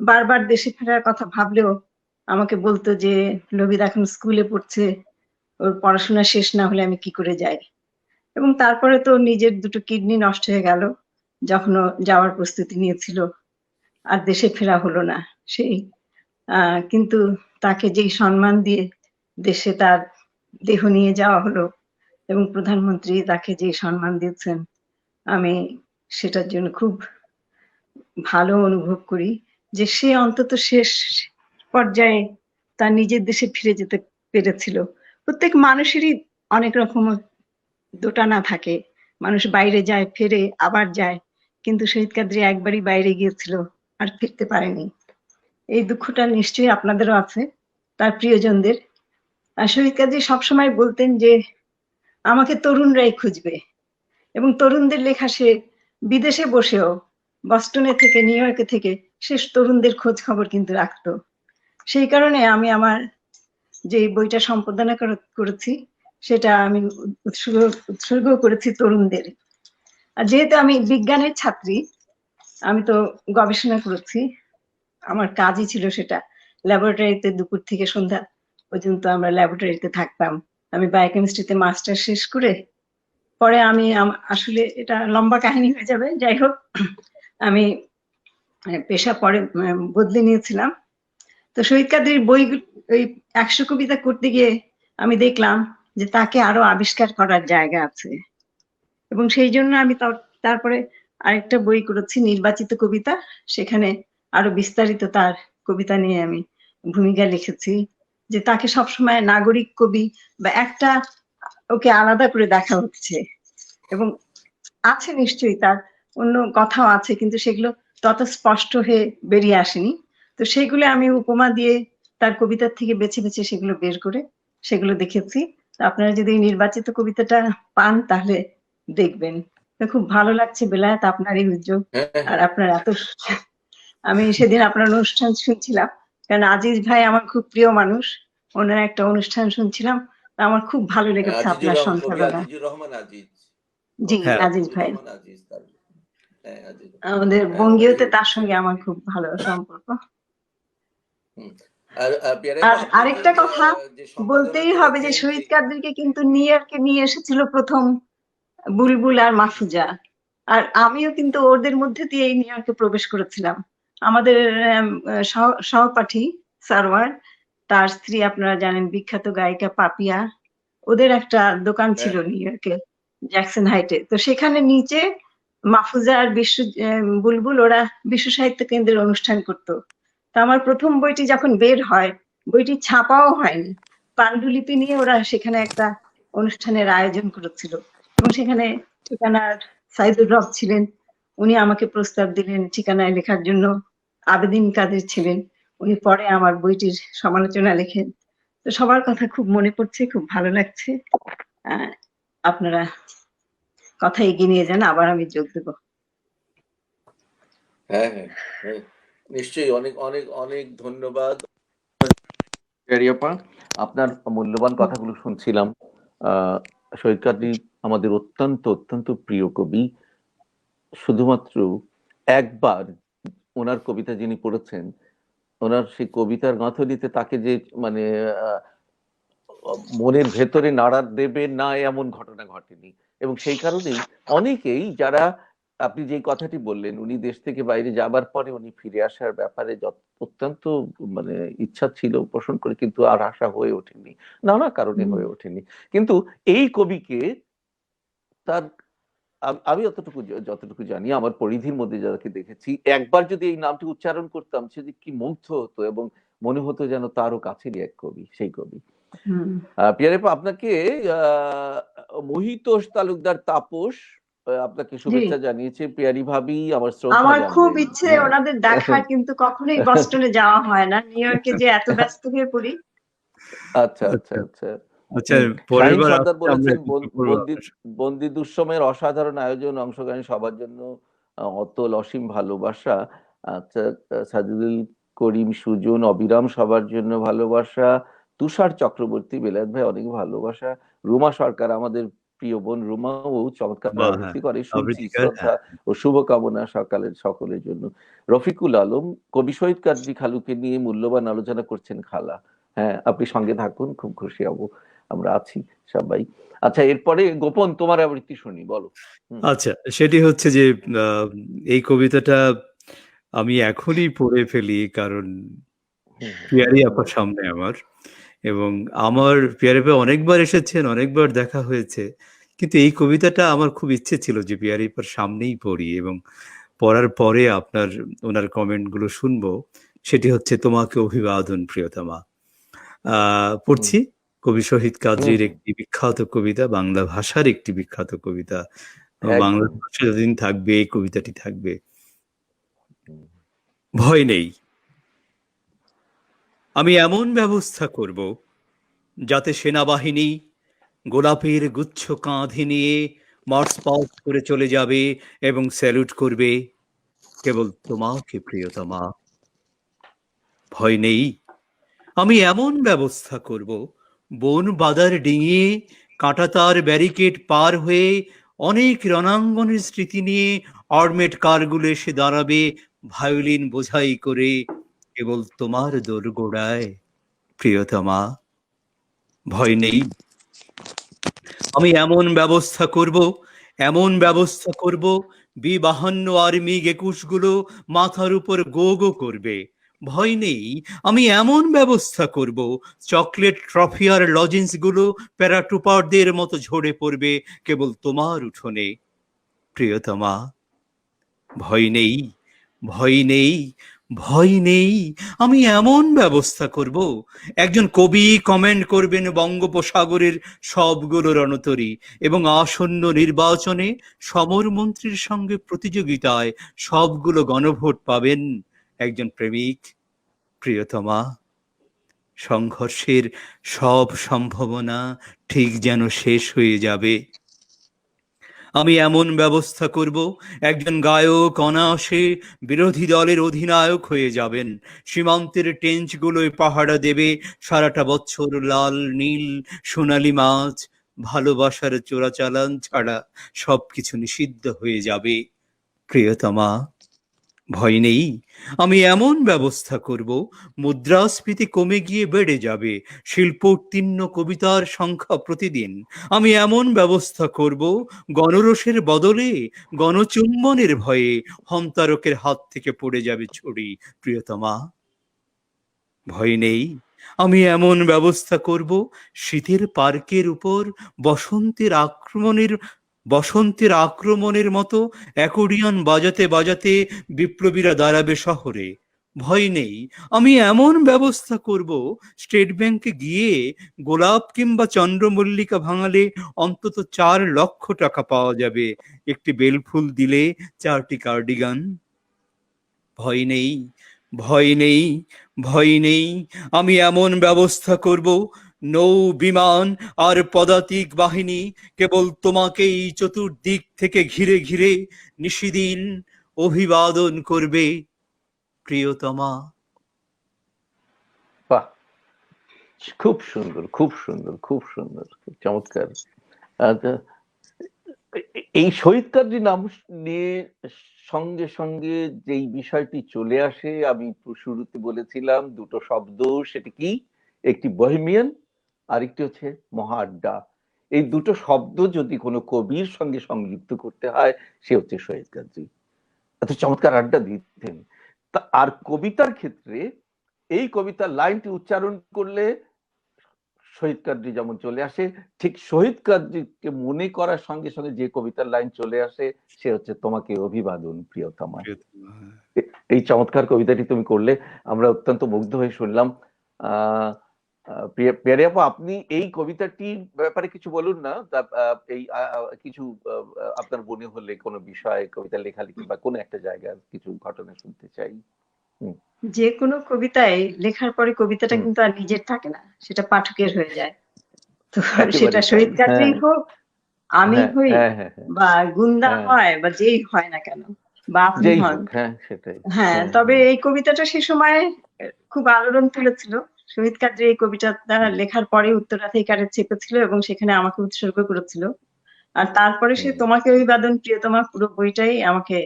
বারবার দেশে ফেরার কথা ভাবলেও আমাকে বলতো যে লবিদ এখন স্কুলে পড়ছে, ওর পড়াশোনা শেষ না হলে আমি কি করে যাই। এবং তারপরে তো নিজের 2টো কিডনি নষ্ট হয়ে গেল যখন যাওয়ার প্রস্তুতি নিয়েছিল, আর দেশে ফেরা হলো না। সেই কিন্তু তাকে যেই সম্মান দিয়ে দেশে তার দেহ নিয়ে যাওয়া হলো এবং প্রধানমন্ত্রী তাকে যে সম্মান দিয়েছেন, আমি সেটার জন্য খুব ভালো অনুভব করি যে সে অন্তত শেষ পর্যায়ে তার নিজের দেশে ফিরে যেতে পেরেছিল। প্রত্যেক মানুষেরই অনেক রকম দোটানা থাকে, মানুষ বাইরে যায়, ফেরে, আবার যায়, কিন্তু শহীদ কাদরী একবারই বাইরে গিয়েছিল আর ফিরতে পারেনি। এই দুঃখটা নিশ্চয়ই আপনাদেরও আছে, তার প্রিয়জনদের। আর শহীদ কাদরী সবসময় বলতেন যে আমাকে তরুণরাই খুঁজবে, এবং তরুণদের লেখা সে বিদেশে বসেও, বস্টনে থেকে, নিউ ইয়র্কে থেকে সে তরুণদের খোঁজ খবর কিন্তু রাখতো। সেই কারণে আমি আমার যে বইটা সম্পাদনা করেছি সেটা আমি উৎসর্গ করেছি তরুণদের। আর যেহেতু আমি বিজ্ঞানের ছাত্রী, আমি তো গবেষণা করেছি, আমার কাজই ছিল সেটা। ল্যাবরেটরিতে দুপুর থেকে সন্ধ্যা পর্যন্ত আমরা ল্যাবরেটরিতে থাকতাম। আমি বায়োকেমিস্ট্রিতে মাস্টার শেষ করে পরে আমি আসলে এটা লম্বা কাহিনী হয়ে যাবে, যাই হোক আমি পেশা পরে বদলে নিয়েছিলাম। তো শহীদ কাদরীর বই ওই 100 কবিতা করতে গিয়ে আমি দেখলাম যে তাকে আরো আবিষ্কার করার জায়গা আছে, এবং সেই জন্য আমি তারপরে আরেকটা বই করেছি, নির্বাচিত কবিতা। সেখানে আরো বিস্তারিত তার কবিতা নিয়ে আমি ভূমিকা লিখেছি, যে তাকে সবসময় নাগরিক কবি বা একটা ওকে আলাদা করে দেখা হচ্ছে, এবং আছে নিশ্চয়ই তার অন্য কথাও আছে, কিন্তু সেগুলো তত স্পষ্ট হয়ে বেরিয়ে আসেনি। তো সেগুলো আমি উপমা দিয়ে তার কবিতার থেকে বেছে বেছে সেগুলো বের করে সেগুলো দেখেছি। আপনারা যদি নির্বাচিত কবিতাটা পান তাহলে দেখবেন। খুব ভালো লাগছে বেলায়েত আপনার এই উদ্যোগ, আর আপনার এত আমি সেদিন আপনার অনুষ্ঠান শুনছিলাম, কারণ আজিজ ভাই আমার খুব প্রিয় মানুষ, ওনার একটা অনুষ্ঠান শুনছিলাম, আমার খুব ভালো লেগেছে আপনার সঞ্চালনা। জি আজিজ ভাই, আমাদের বঙ্গীয়তে তার সঙ্গে আমার খুব ভালো সম্পর্ক। আর আরেকটা কথা বলতেই হবে যে শহীদ কাদরীকে কিন্তু নিউ ইয়র্কে নিয়ে এসেছিল প্রথম বুলবুল আর মাহফুজা, আর আমিও কিন্তু ওদের মধ্যে দিয়ে নিউ ইয়র্কে প্রবেশ করেছিলাম। আমাদের সহপাঠী সারওয়ার, তার স্ত্রী আপনারা জানেন বিখ্যাত গায়িকা পাপিয়া, ওদের একটা দোকান ছিল নিউ ইয়র্কে জ্যাকসন হাইটে। তো সেখানে নিচে মাহফুজা আর বুলবুল ওরা বিশ্ব সাহিত্য কেন্দ্রের অনুষ্ঠান করতো। তো আমার প্রথম বইটি যখন বের হয়, বইটি ছাপাও হয়নি, পাণ্ডুলিপি নিয়ে ওরা সেখানে একটা অনুষ্ঠানের আয়োজন করেছিল এবং সেখানে ঠিকানার সাইদুর রব ছিলেন, উনি আমাকে প্রস্তাব দিলেন ঠিকানায় লেখার জন্য। আবেদিন কাদের ছিলেন, উনি পরে আমার বইটির সমালোচনা লেখেন। তো সবার কথা খুব মনে পড়ছে, খুব ভালো লাগছে। আপনারা কথা এগিয়ে নিয়ে যান, আবার আমি যোগ দেবো। হ্যাঁ হ্যাঁ হ্যাঁ, নিশ্চয়ই। অনেক অনেক অনেক ধন্যবাদ প্রিয়ারিয়াপা, আপনার মূল্যবান কথাগুলো শুনছিলাম। শহীদ কাজী আমাদের অত্যন্ত অত্যন্ত প্রিয় কবি। শুধুমাত্র একবার ওনার কবিতা যিনি পড়েছেন, ওনার সেই কবিতার গাঁথনিতে তাকে যে মানে মনের ভেতরে নাড়া দেবে না এমন ঘটনা ঘটেনি। এবং সেই কারণেই অনেকেই যারা, আপনি যে কথাটি বললেন, উনি দেশ থেকে বাইরে যাবার পরে উনি ফিরে আসার ব্যাপারে অত্যন্ত মানে ইচ্ছা ছিল পোষণ করে, কিন্তু আর আশা হয়ে ওঠেনি, নানা কারণে হয়ে ওঠেনি। কিন্তু এই কবিকে তার আমি যতটুকু জানি, আমার পরিধির মধ্যে যাকে দেখেছি, একবার যদি এই নামটি উচ্চারণ করতাম সে যে কি মুগ্ধ হতো এবং মনে হতো যেন তারও কাছেরই এক কবি, সেই কবি। পিয়ারেপা, আপনাকে মহিতোষ তালুকদার তাপস আপনাকে শুভেচ্ছা জানিয়েছে। পিয়ারি ভাবি আমার শ্রদ্ধা আমার খুব জানাবেন। ইচ্ছে ওনাদের দেখা, কিন্তু কখনোই বস্টনে যাওয়া হয় না, নিউ ইয়র্কে যে এত ব্যস্ত হয়ে পড়ি। আচ্ছা আচ্ছা আচ্ছা। আচ্ছা, পরের শাহিন বার সর্দার আসলে আমরা বলেছেন, কিছু করবো। বন্দি দুঃসময়ের অসাধারণ আয়োজন, অংশগ্রহণ সবার জন্য অতল অসীম ভালোবাসা। আচ্ছা, সাজিদুল করিম সুজন অবিরাম সবার জন্য ভালোবাসা। তুষার চক্রবর্তী বেলায়েত ভাই অনেক ভালোবাসা। রুমা সরকার আমাদের প্রিয় বোন রুমা, ও চমৎকার বাহ, আবৃত্তি করে, শুনছি, আবৃত্তিকার, শ্রদ্ধা ও শুভকামনা সকালের সকলের জন্য। রফিকুল আলম, কবি শহীদ কাজী খালুকে নিয়ে মূল্যবান আলোচনা করছেন খালা। হ্যাঁ, আপনি সঙ্গে থাকুন, খুব খুশি হব, আমরা আছি সবাই। আচ্ছা, এরপরে গোপন তোমার আবৃত্তি শুনি, বলো। আচ্ছা, সেটি হচ্ছে যে আহ, এই কবিতাটা আমি এখনই পড়ে ফেলি, কারণ পিয়ারি আপার সামনে আমার, এবং আমার পিয়ারি আপা অনেকবার এসেছেন, অনেকবার দেখা হয়েছে, কিন্তু এই কবিতাটা আমার খুব ইচ্ছে ছিল যে পিয়ারি আপার সামনেই পড়ি এবং পড়ার পরে আপনার ওনার কমেন্টগুলো শুনবো। সেটি হচ্ছে তোমাকে অভিবাদন প্রিয়তমা। পড়ছি। কবি শহীদ কাজীর একটি বিখ্যাত কবিতা, বাংলা ভাষার একটি বিখ্যাত কবিতা। বাংলা ভাষা যতদিন থাকবে এই কবিতাটি থাকবে। ভয় নেই, আমি এমন ব্যবস্থা করব যাতে সেনাবাহিনী গোলাপের গুচ্ছ কাঁধে নিয়ে মার্চ পাস্ট করে চলে যাবে এবং স্যালুট করবে কেবল তোমাকে প্রিয়তমা। ভয় নেই, আমি এমন ব্যবস্থা করব বন বাদার ডিঙিয়ে কাঁটাতার ব্যারিকেড পার হয়ে অনেক রণাঙ্গনের স্মৃতি নিয়ে আর্মেড কারগুলো এসে দাঁড়াবে ভায়োলিন বোঝাই করে কেবল তোমার দোরগোড়ায় প্রিয়তমা। ভয় নেই, আমি এমন ব্যবস্থা করব, এমন ব্যবস্থা করব B-52 আর MiG-21 গুলো মাথার উপর গো গো করবে। ভয় নেই, আমি এমন ব্যবস্থা করব চকলেট ট্রফি আর লজেন্স গুলো প্যারাট্রুপারদের মতো ঝরে পড়বে কেবল তোমার উঠোনে প্রিয়তমা। ভয় নেই, ভয় নেই, ভয় নেই, আমি এমন ব্যবস্থা করব একজন কবি কমেন্ট করবেন বঙ্গোপসাগরের সবগুলো রণতরী এবং আসন্ন নির্বাচনে সমরমন্ত্রীর সঙ্গে প্রতিযোগিতায় সবগুলো গণভোট পাবেন একজন প্রেমিক প্রিয়তমা। সংঘর্ষের সব সম্ভাবনা ঠিক যেন শেষ হয়ে যাবে। আমি এমন ব্যবস্থা করব একজন গায়ক অনায়াসে বিরোধী দলের অধিনায়ক হয়ে যাবেন, সীমান্তের টেঞ্চগুলোয় পাহারা দেবে সারাটা বছর লাল নীল সোনালী মাছ, ভালোবাসার চোরাচালান ছাড়া সবকিছু নিষিদ্ধ হয়ে যাবে প্রিয়তমা। ভয় নেই, আমি এমন ব্যবস্থা করব মুদ্রাস্ফীতি কমে গিয়ে বেড়ে যাবে, শিল্পোত্তীর্ণ কবিতার সংখ্যা প্রতিদিন। আমি এমন ব্যবস্থা করব গণরোষের বদলে গণচুম্বনের ভয়ে হন্তারকের হাত থেকে পড়ে যাবে ছড়ি প্রিয়তমা। ভয় নেই, আমি এমন ব্যবস্থা করব শীতের পার্কের উপর বসন্তের আক্রমণের বসন্তের আক্রমণের মতো অ্যাকর্ডিয়ন বাজাতে বাজাতে বিপ্লবীরা দাঁড়াবে শহরে। ভয় নেই, আমি এমন ব্যবস্থা করব, স্টেট ব্যাংকে গিয়ে গোলাপ কিংবা চন্দ্রমল্লিকা ভাঙালে অন্তত 4 লক্ষ টাকা পাওয়া যাবে, একটি বেলফুল দিলে 4টি কার্ডিগান। ভয় নেই, ভয় নেই, ভয় নেই, আমি এমন ব্যবস্থা করব, নৌ বিমান আর পদাতিক বাহিনী কেবল তোমাকেই চতুর্দিক থেকে ঘিরে ঘিরে নিশিদিন অভিবাদন করবে, প্রিয়তমা। বাহ, খুব সুন্দর, খুব সুন্দর, খুব সুন্দর, খুব চমৎকার। এই শহীদ কাদরী নাম নিয়ে সঙ্গে সঙ্গে যেই বিষয়টি চলে আসে, আমি শুরুতে বলেছিলাম দুটো শব্দ, সেটি কি? একটি বহেমিয়ান, আরেকটি হচ্ছে মহা আড্ডা। এই দুটো শব্দ যদি কোনো কবির সঙ্গে সংযুক্ত করতে হয়, সে হচ্ছে শহীদ কাদরী। এত চমৎকার আড্ডা দিতেন। আর কবিতার ক্ষেত্রে এই কবিতার লাইনটি উচ্চারণ করলে শহীদ কাদরী যেমন চলে আসে, ঠিক শহীদ কাদরীকে মনে করার সঙ্গে সঙ্গে যে কবিতার লাইন চলে আসে, সে হচ্ছে তোমাকে অভিবাদন প্রিয়তমা। এই চমৎকার কবিতাটি তুমি করলে, আমরা অত্যন্ত মুগ্ধ হয়ে শুনলাম। পেয়ারে আপা, আপনি এই কবিতাটির ব্যাপারে কিছু বলুন না। এই কিছু আপনার মনে হলে কোনো বিষয়, কবিতা লেখালেখি বা কোনো একটা জায়গার কিছু ঘটনা শুনতে চাই। যে কোনো কবিতায় লেখার পরে কবিতাটা কিন্তু আর নিজের থাকে না, সেটা পাঠকের হয়ে যায়। তো সেটা শহীদ কাদরী হোক, আমি হই, বা গুন্দা হয়, বা যেই হয় না কেন, বা আপনি হন। হ্যাঁ, তবে এই কবিতাটা সে সময় খুব আলোড়ন তুলেছিল। শহীদ কাদরী এই কবিতাটা লেখার পরে উত্তরাধিকারে চেপেছিল এবং সেখানে আমাকে উৎসর্গ করেছিল। আর তারপরে সে তোমাকে অভিবাদন প্রিয়তমা পুরো বইটাই আমাকে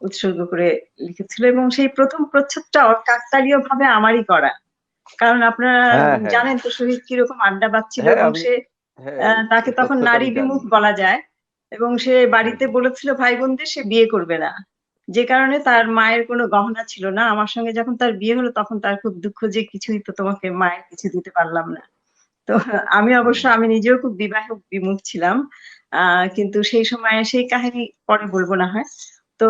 উৎসর্গ করে লিখেছিল, এবং সেই প্রথম প্রচ্ছদটা কাকতালীয় ভাবে আমারই করা। কারণ আপনারা জানেন তো শহীদ কিরকম আড্ডাবাজ ছিল, এবং সে তাকে তখন নারী বিমুখ বলা যায়, এবং সে বাড়িতে বলেছিল ভাই বোনদের সে বিয়ে করবে না, যে কারণে তার মায়ের কোনো গহনা ছিল না। আমার সঙ্গে যখন তার বিয়ে হলো তখন তার খুব দুঃখ যে কিছুই তো তোমাকে মায়ের কিছু দিতে পারলাম না। তো আমি অবশ্য আমি নিজেও খুব বিবাহ বিমুখ ছিলাম, কিন্তু সেই সময় সেই কাহিনী পরে বলবো না হয়। তো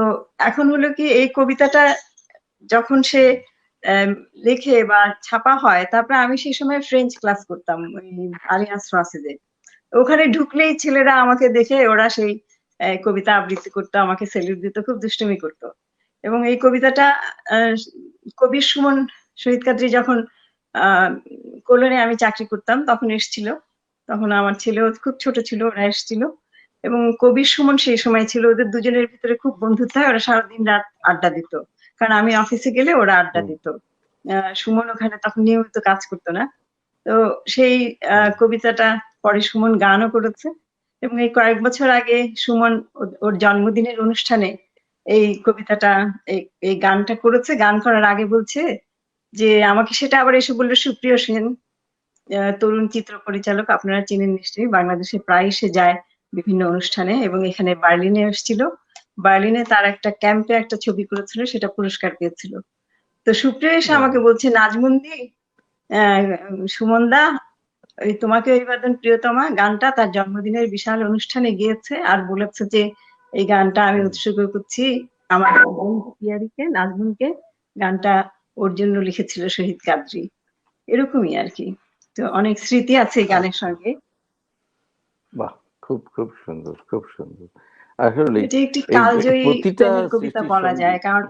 এখন হলো কি, এই কবিতাটা যখন সে লেখে বা ছাপা হয়, তারপরে আমি সেই সময় ফ্রেঞ্চ ক্লাস করতাম ওই আলিয়ান্স ফ্রান্সিসে। ওখানে ঢুকলেই ছেলেরা আমাকে দেখে ওরা সেই কবিতা আবৃত্তি করতো, আমাকে সেলিউট দিত, খুব দুষ্টুমি করতো। এবং এই কবিতাটা কবি সুমন শহীদ কাদরী যখন কলোনে আমি চাকরি করতাম তখন এসেছিল, তখন আমার ছেলেও খুব ছোট ছিল, ওরা এসেছিল, এবং কবি সুমন সেই সময় ছিল, ওদের দুজনের ভিতরে খুব বন্ধুত্ব হয়, ওরা সারাদিন রাত আড্ডা দিত, কারণ আমি অফিসে গেলে ওরা আড্ডা দিত। সুমন ওখানে তখন নিয়মিত কাজ করতো না। তো সেই কবিতাটা পরে সুমন গানও করেছে, এবং এই কয়েক বছর আগে সুমন ওর জন্মদিনের অনুষ্ঠানে এই কবিতাটা এই গানটা করেছে। গান করার আগে বলছে যে আমাকে সেটা আবার এসে বললো, সুপ্রিয় সেন তরুণ চিত্র পরিচালক, আপনারা চিনেন নিশ্চয়ই, বাংলাদেশে প্রায় সে যায় বিভিন্ন অনুষ্ঠানে, এবং এখানে বার্লিনে এসেছিল, বার্লিনে তার একটা ক্যাম্পে একটা ছবি করেছিল, সেটা পুরস্কার পেয়েছিল। তো সুপ্রিয় এসে আমাকে বলছে, নাজমুন্দি সুমন দা ওই তোমাকে অভিবাদন প্রিয়তমা গানটা তার জন্মদিনের বিশাল অনুষ্ঠানে গিয়েছে, আর বলেছে যে এই গানটা আমি উৎসর্গ করছি আমার বন্ধু পিয়ারিকে, নাজমুনকে, গানটা ওর জন্য লিখেছিল শহীদ কাদরী। এরকমই আর কি। তো অনেক স্মৃতি আছে এই গানের সঙ্গে। বাহ, খুব খুব সুন্দর, খুব সুন্দর। আসলে এটি একটি কালজয়ী প্রেমের কবিতা বলা যায়, কারণ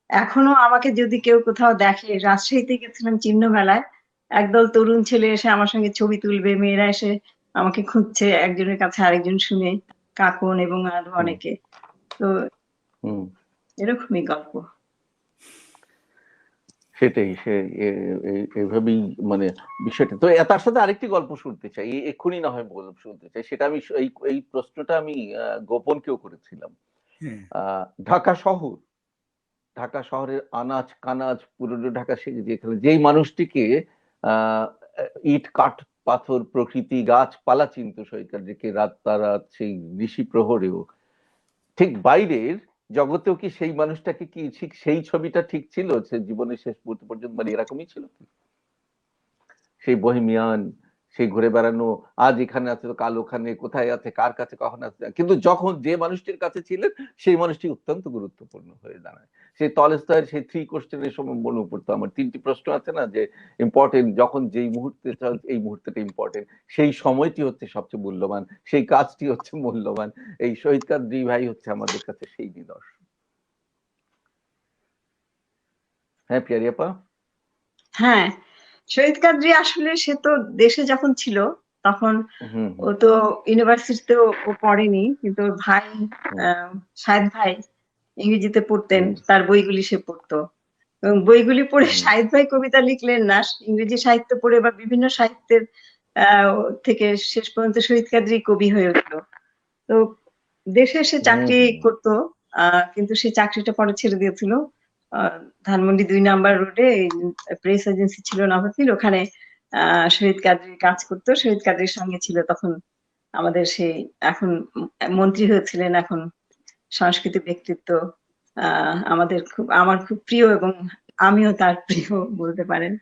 এখনো আমাকে যদি কেউ কোথাও দেখে, রাজশাহীতে গেছিলাম চিহ্ন মেলায়, একদল তরুণ ছেলে এসে আমার সঙ্গে ছবি তুলবে, মেয়েরা এসে আমাকে খুঁজছে একজনের কাছে আরেকজন শুনে, কাকন এবং আরো অনেকে। তো এরকমই গল্প। সেটাই, সে এভাবেই মানে বিষয়টা। তো তার সাথে আরেকটি গল্প শুনতে চাই, এক্ষুনি না হয় শুনতে চাই, সেটা আমি এই প্রশ্নটা আমি গোপনকেও করেছিলাম। ঢাকা শহরের আনাজ কানাজ, পুরনো ঢাকা, যেখানে যেই মানুষটিকে ইট কাঠ পাথর প্রকৃতি গাছপালা চিনত শহীদ কাদরীকে রাত তারাত সেই ঋষি প্রহরেও, ঠিক বাইরের জগতেও কি সেই মানুষটাকে কি ঠিক সেই ছবিটা ঠিক ছিল সে জীবনের শেষ মুহূর্ত পর্যন্ত, মানে এরকমই ছিল কি সেই বহেমিয়ান, সেই ঘুরে বেড়ানো, আজ এখানে আছে তো কাল ওখানে, কোথায় আছে, কার কাছে কখন আছে, কিন্তু যখন যে মানুষটির কাছে ছিলেন সেই মানুষটি অত্যন্ত গুরুত্বপূর্ণ হয়ে দাঁড়ায়। সেই টলস্টয়ের সেই 3 কোশ্চেনের সময় মনে পড়তো আমার 3টি প্রশ্ন আছে না, যে ইম্পর্টেন্ট, যখন যেই মুহূর্তে এই মুহূর্তটা ইম্পর্টেন্ট, সেই সময়টি হচ্ছে সবচেয়ে মূল্যবান, সেই কাজটি হচ্ছে মূল্যবান। এই শহীদ কাদরী ভাই হচ্ছে আমাদের কাছে সেই নিদর্শন। হ্যাঁ পিয়ারি আপা। হ্যাঁ, শহীদ কাদরী আসলে সে তো দেশে যখন ছিল তখন হুম ও তো ইউনিভার্সিটিতেও ও পড়েনি, কিন্তু ওর ভাই শাহেদ ভাই ইংরেজিতে পড়তেন, তার বইগুলি সে পড়তো এবং বইগুলি পড়ে শাহেদ ভাই কবিতা লিখলেন না, ইংরেজি সাহিত্য পড়ে বা বিভিন্ন সাহিত্যের থেকে শেষ পর্যন্ত শহীদ কাদরী কবি হয়ে উঠলো। তো দেশে সে চাকরি করতো, কিন্তু সেই চাকরিটা পরে ছেড়ে দিয়েছিল। ধানমন্ডি 2 নাম্বার রোডে প্রেস এজেন্সি ছিল নভেল, ওখানে শহীদ কাদরী কাজ করতো। শহীদ কাদরীর সঙ্গে ছিল তখন আমাদের সেই, এখন মন্ত্রী হয়েছিলেন, এখন সাংস্কৃতিক ব্যক্তিত্ব, আমার খুব প্রিয় এবং আমিও তার প্রিয় বলতে পারেন,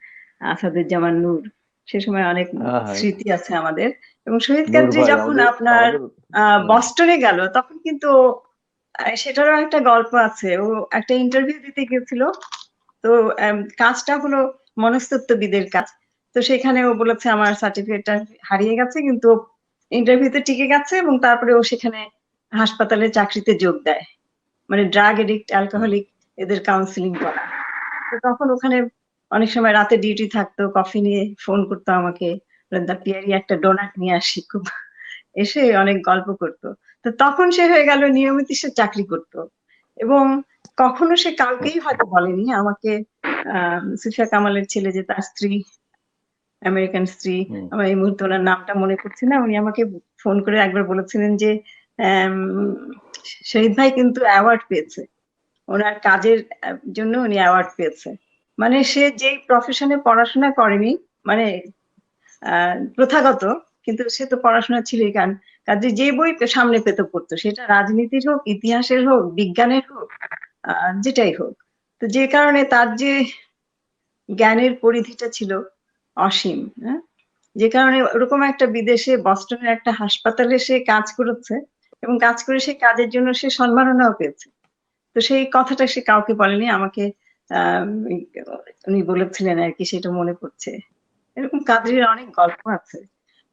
আসাদুজ্জামান নূর। সে সময় অনেক স্মৃতি আছে আমাদের। এবং শহীদ কাদরী যখন আপনার বস্টনে গেল তখন কিন্তু সেটারও একটা গল্প আছে। ও একটা ইন্টারভিউ দিতে গিয়েছিল, তো কাজটা হলো মনস্তত্ত্ববিদের কাজ। তো সেখানে ও বলেছে আমার সার্টিফিকেটটা হারিয়ে গেছে, কিন্তু ইন্টারভিউতে টিকে গেছে এবং তারপরে ও সেখানে হাসপাতালে চাকরিতে যোগ দেয়, মানে ড্রাগ এডিক্ট, অ্যালকোহলিক এদের কাউন্সিলিং করা। তো তখন ওখানে অনেক সময় রাতে ডিউটি থাকতো, কফি নিয়ে ফোন করতো আমাকে, পিয়ারি একটা ডোনাট নিয়ে আসি, খুব এসে অনেক গল্প করতো। তো তখন সে হয়ে গেল নিয়মিত সে চাকরি করতো এবং কখনো সে কাউকেই হয়তো বলেনি আমাকে। সুফিয়া কামালের ছেলে, যে তার স্ত্রী, আমেরিকান স্ত্রী, আমার এই মুহূর্তে ওনার নামটা মনে পড়ছে না, উনি আমাকে ফোন করে একবার বলেছিলেন যে শহীদ ভাই কিন্তু অ্যাওয়ার্ড পেয়েছে, ওনার কাজের জন্য উনি অ্যাওয়ার্ড পেয়েছে। মানে সে যেই প্রফেশনে পড়াশোনা করেনি, মানে প্রথাগত, কিন্তু সে তো পড়াশোনা ছিলই, কাজে যে বই সামনে পেতে পড়তো, সেটা রাজনীতির হোক, ইতিহাসের হোক, বিজ্ঞানের হোক, যেটাই হোক। তো যে কারণে তার যে জ্ঞানের পরিধিটা ছিল অসীম, হ্যাঁ, যে কারণে ওরকম একটা বিদেশে বস্টনের একটা হাসপাতালে সে কাজ করেছে এবং কাজ করে সেই কাজের জন্য সে সম্মাননাও পেয়েছে। তো সেই কথাটা সে কাউকে বলেনি, আমাকে উনি বলেছিলেন আর কি, সেটা মনে পড়ছে। এরকম কাদরীর অনেক গল্প আছে।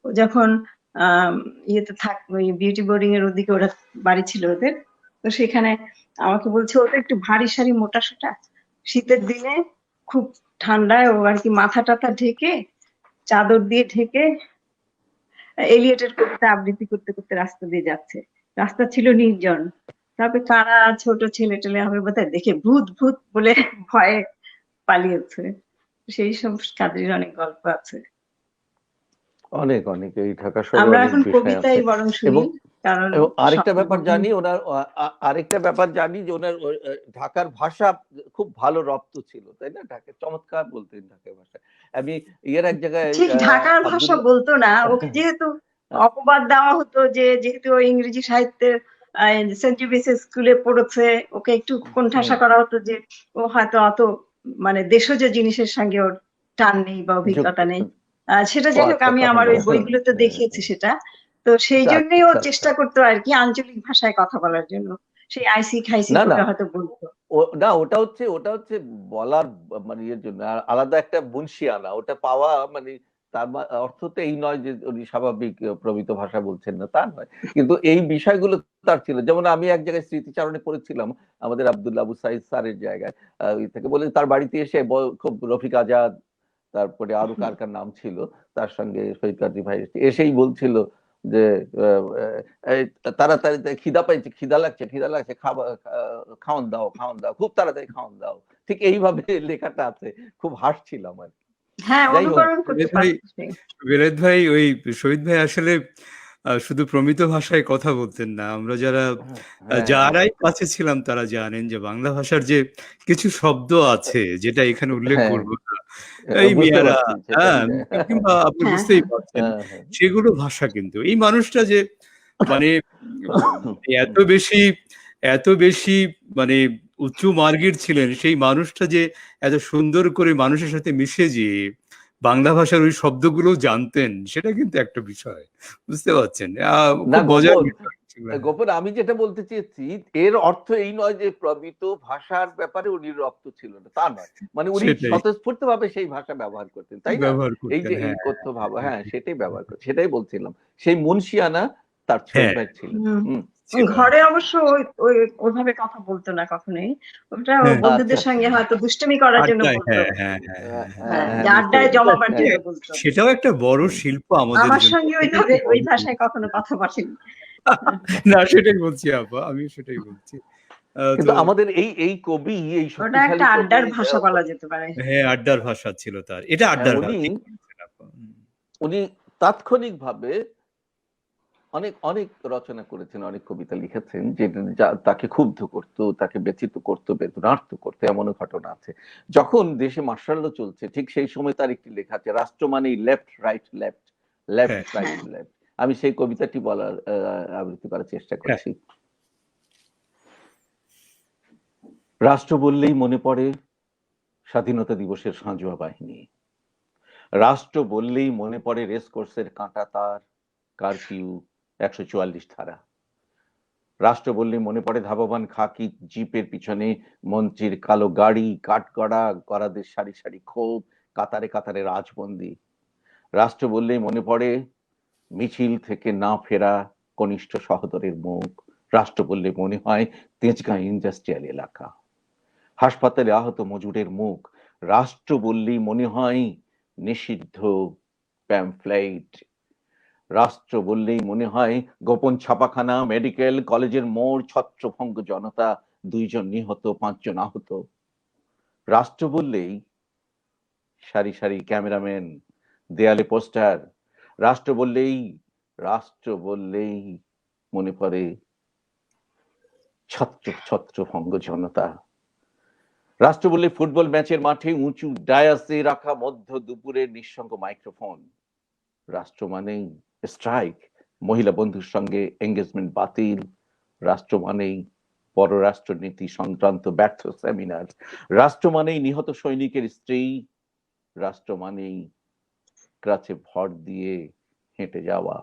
ও যখন ইয়েতে ওই বিউটি বোর্ডিং এর ওদিকে ওরা বাড়ি ছিল ওদের, তো সেখানে আমাকে বলছে ও তো একটু ভারী সারি মোটা সোটা, শীতের দিনে খুব ঠান্ডায় ও আর কি মাথা টাথা ঢেকে, চাদর দিয়ে ঢেকে এলিয়টের কবিতা আবৃত্তি করতে করতে রাস্তা দিয়ে যাচ্ছে। রাস্তা ছিল নির্জন, তারপরে কারা ছোট ছেলে টেলে হবে বোধহয়, দেখে ভূত ভূত বলে ভয়ে পালিয়েছে। সেই সব কাদরীর অনেক গল্প আছে। অনেক অনেক এই ঢাকা শহরে আমরা অনেক এখন বিষয় কবিতাই আছে। বরং শুনি, এবং কারণ আরেকটা ব্যাপার জানি, ওনার আরেকটা ব্যাপার জানি যে ওনার ঢাকার ভাষা খুব ভালো রপ্ত ছিল, তাই না? ঢাকা চমৎকার বলতেন ঢাকার ভাষা। আমি এক জায়গায় ঠিক ঢাকার ভাষা বলতো না, ওকে যেহেতু অপবাদ দেওয়া হতো যে যেহেতু ও ইংরেজি সাহিত্যের সেন্ট জেভিয়ার্স স্কুলে পড়েছে, ওকে একটু কোণঠাসা করা হতো যে ও হয়তো অত মানে দেশজ জিনিসের সঙ্গে ওর টান নেই বা অভিজ্ঞতা নেই। সেটা যাই হোক, আমি আমার ওই বইগুলোতে দেখিয়েছি সেটা। তো সেই জন্যই ও চেষ্টা করতো আর কি আঞ্চলিক ভাষায় কথা বলার জন্য, সেই আইসি খাইসি করে হয়তো বলতো না। ওটা হচ্ছে বলার মানে ইয়ের জন্য আলাদা একটা বংশিয়ানা, ওটা পাওয়া মানে তার অর্থ তো এই নয় যে উনি স্বাভাবিক প্রমিত ভাষা বলছেন না, তা নয়, কিন্তু এই বিষয়গুলো তার ছিল। যেমন আমি এক জায়গায় স্মৃতিচারণে পড়েছিলাম আমাদের আব্দুল্লাহ আবু সাইদ স্যারের জায়গায়, থেকে বলে তার বাড়িতে এসে খুব রফিক আজাদ, তারপরে আরো কার কার নাম ছিল, তার সঙ্গে শহীদ কাদরী ভাই এসেই বলছিল যে তাড়াতাড়ি খিদা পাইছে, খিদা লাগছে খাওয়ান দাও খুব তাড়াতাড়ি খাওয়ান দাও। ঠিক এইভাবে লেখাটা আছে, খুব হাসছিলাম আর কি। হ্যাঁ, অনুকরণ করতে পারছে। বেলায়েত ভাই, ওই শহীদ ভাই আসলে শুধু প্রমিত ভাষায় কথা বলতেন না। আমরা যারাই কাছে ছিলাম তারা জানেন যে বাংলা ভাষার যে কিছু শব্দ আছে যেটা এখানে উল্লেখ করব না, এই মিয়ারা, হ্যাঁ, কিংবা আপনি বুঝতেই পারছেন, সেগুলো ভাষা। কিন্তু এই মানুষটা যে মানে এত বেশি মানে উঁচু মার্গের ছিলেন, সেই মানুষটা যে এত সুন্দর করে মানুষের সাথে মিশে যেয়ে বাংলা ভাষার ওই শব্দগুলো জানতেন, সেটা কিন্তু একটা বিষয়, বুঝতে পারছেন? না খুব মজার গোপন, বিষয় ছিল। গোপন আমি যেটা বলতে চেয়েছি, এর অর্থ এই নয় যে প্রমিত ভাষার ব্যাপারে উনি রপ্ত ছিল না, তা নয়। মানে উনি সেটাই স্বতঃস্ফূর্ত ভাবে সেই ভাষা ব্যবহার করতেন, তাই না? ব্যবহার এই করতেন, যে এই হ্যাঁ। কথ্য ভাবা, হ্যাঁ সেটাই ব্যবহার করতেন, সেটাই বলছিলাম। সেই মুন্সিয়ানা তার হ্যাঁ, ছোঁয়ায় ছিল। হুম। হুম। ছিল। ঘরে অবশ্য ওইভাবে কথা বলতো না কখনোই। ওটা হ্যাঁ, আচ্ছা বন্ধুদের আচ্ছা। সঙ্গে হয়তো দুষ্টুমি করার জন্য আড্ডায়, বলতো। হ্যাঁ, হ্যাঁ, হ্যাঁ, হ্যাঁ, হ্যাঁ। হ্যাঁ, যে বুঝতে আড্ডায় পেরেছি। জমাবার হ্যাঁ। জন্য বলতো। সেটাও একটা বড় হুম। শিল্প আমাদের আমার জন্য। সঙ্গে সেটাও একটা ওই বড় ভাষায় শিল্প। কখনো কথা বলেনি। না, সেটাই বলছি আপা, আমিও সেটাই বলছি। তো কিন্তু আমাদের এই এই কবি, এই ওটা শক্তিশালী একটা কবি, আড্ডার ভাষা বলা যেতে পারে। হ্যাঁ, আড্ডার ভাষা ছিল তার। এটা হ্যাঁ, আড্ডার ভাষা, উনি ঠিক বলেছেন আপা। উনি তাৎক্ষণিকভাবে অনেক অনেক রচনা করেছেন, অনেক কবিতা লিখেছেন, যেটা তাকে ক্ষুব্ধ করতো, তাকে ব্যথিত করতো, বেদনার্ত করতো, এমনও ঘটনা আছে। যখন দেশে মার্শাল্য চলছে ঠিক সেই সময় তার একটি লেখা আছে, রাষ্ট্র মানেই লেফট রাইট লেফট, লেফট হ্যাঁ, রাইট হ্যাঁ। লেফট। আমি সেই কবিতাটি বলার আবৃত্তি করার চেষ্টা হ্যাঁ। করছি। রাষ্ট্র বললেই মনে পড়ে স্বাধীনতা দিবসের সাঁজোয়া বাহিনী। রাষ্ট্র বললেই মনে পড়ে রেসকোর্সের কাঁটা তার, কারফিউ, ১৪৪ ধারা। রাষ্ট্র বললেই মনে পড়ে ধাবমান খাকি জিপের পিছনে মন্ত্রীর কালো গাড়ি, কাঠগড়া, গরাদের সারি সারি ক্ষোভ, কাতারে কাতারে রাজবন্দী। রাষ্ট্র বললেই মনে পড়ে মিছিল থেকে না ফেরা কনিষ্ঠ সহোদরের মুখ। রাষ্ট্র বললে মনে হয় তেজগাঁ ইন্ডাস্ট্রিয়াল এলাকা, হাসপাতালে আহত মজুরের মুখ। রাষ্ট্র বললেই মনে হয় নিষিদ্ধ প্যামফ্লেট। রাষ্ট্র বললেই মনে হয় গোপন ছাপাখানা, মেডিকেল কলেজের মোড়, ছত্রভঙ্গ জনতা, 2 জন নিহত, 5 জন আহত। রাষ্ট্র বললেই সারি সারি ক্যামেরাম্যান, দেয়ালে পোস্টার। রাষ্ট্র বললেই মনে পড়ে ছত্রভঙ্গ জনতা। রাষ্ট্র বললে ফুটবল ম্যাচের মাঠে উঁচু ডায়াসে রাখা মধ্য দুপুরের নিঃসঙ্গ মাইক্রোফোন। রাষ্ট্র মানেই স্ট্রাইক, মহিলা বন্ধুর সঙ্গে এঙ্গেজমেন্ট বাতিল। রাষ্ট্র মানেই পররাষ্ট্র নীতি সংক্রান্ত ব্যর্থ সেমিনার। রাষ্ট্র মানেই নিহত সৈনিকের স্ত্রী। রাষ্ট্র মানেই ক্রাচে ভর দিয়ে হেঁটে যাওয়া।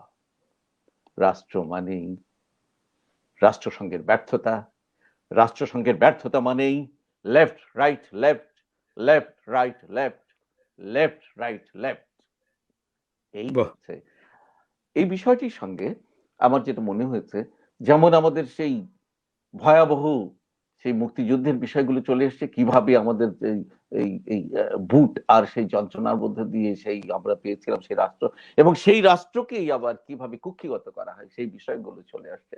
রাষ্ট্র মানেই রাষ্ট্রসংঘের ব্যর্থতা। রাষ্ট্রসংঘের ব্যর্থতা মানেই left right left, left right left, left right left. এই বাহ! হচ্ছে এই বিষয়টির সঙ্গে আমার যেটা মনে হয়েছে, যেমন আমাদের সেই ভয়াবহ সেই মুক্তিযুদ্ধের বিষয়গুলো চলে এসছে, কিভাবে আমাদের এই এই এই বুট আর সেই যন্ত্রণার মধ্যে দিয়ে সেই আমরা পেয়েছিলাম সেই রাষ্ট্র, এবং সেই রাষ্ট্রকেই আবার কিভাবে কুক্ষিগত করা হয় সেই বিষয়গুলো চলে আসছে।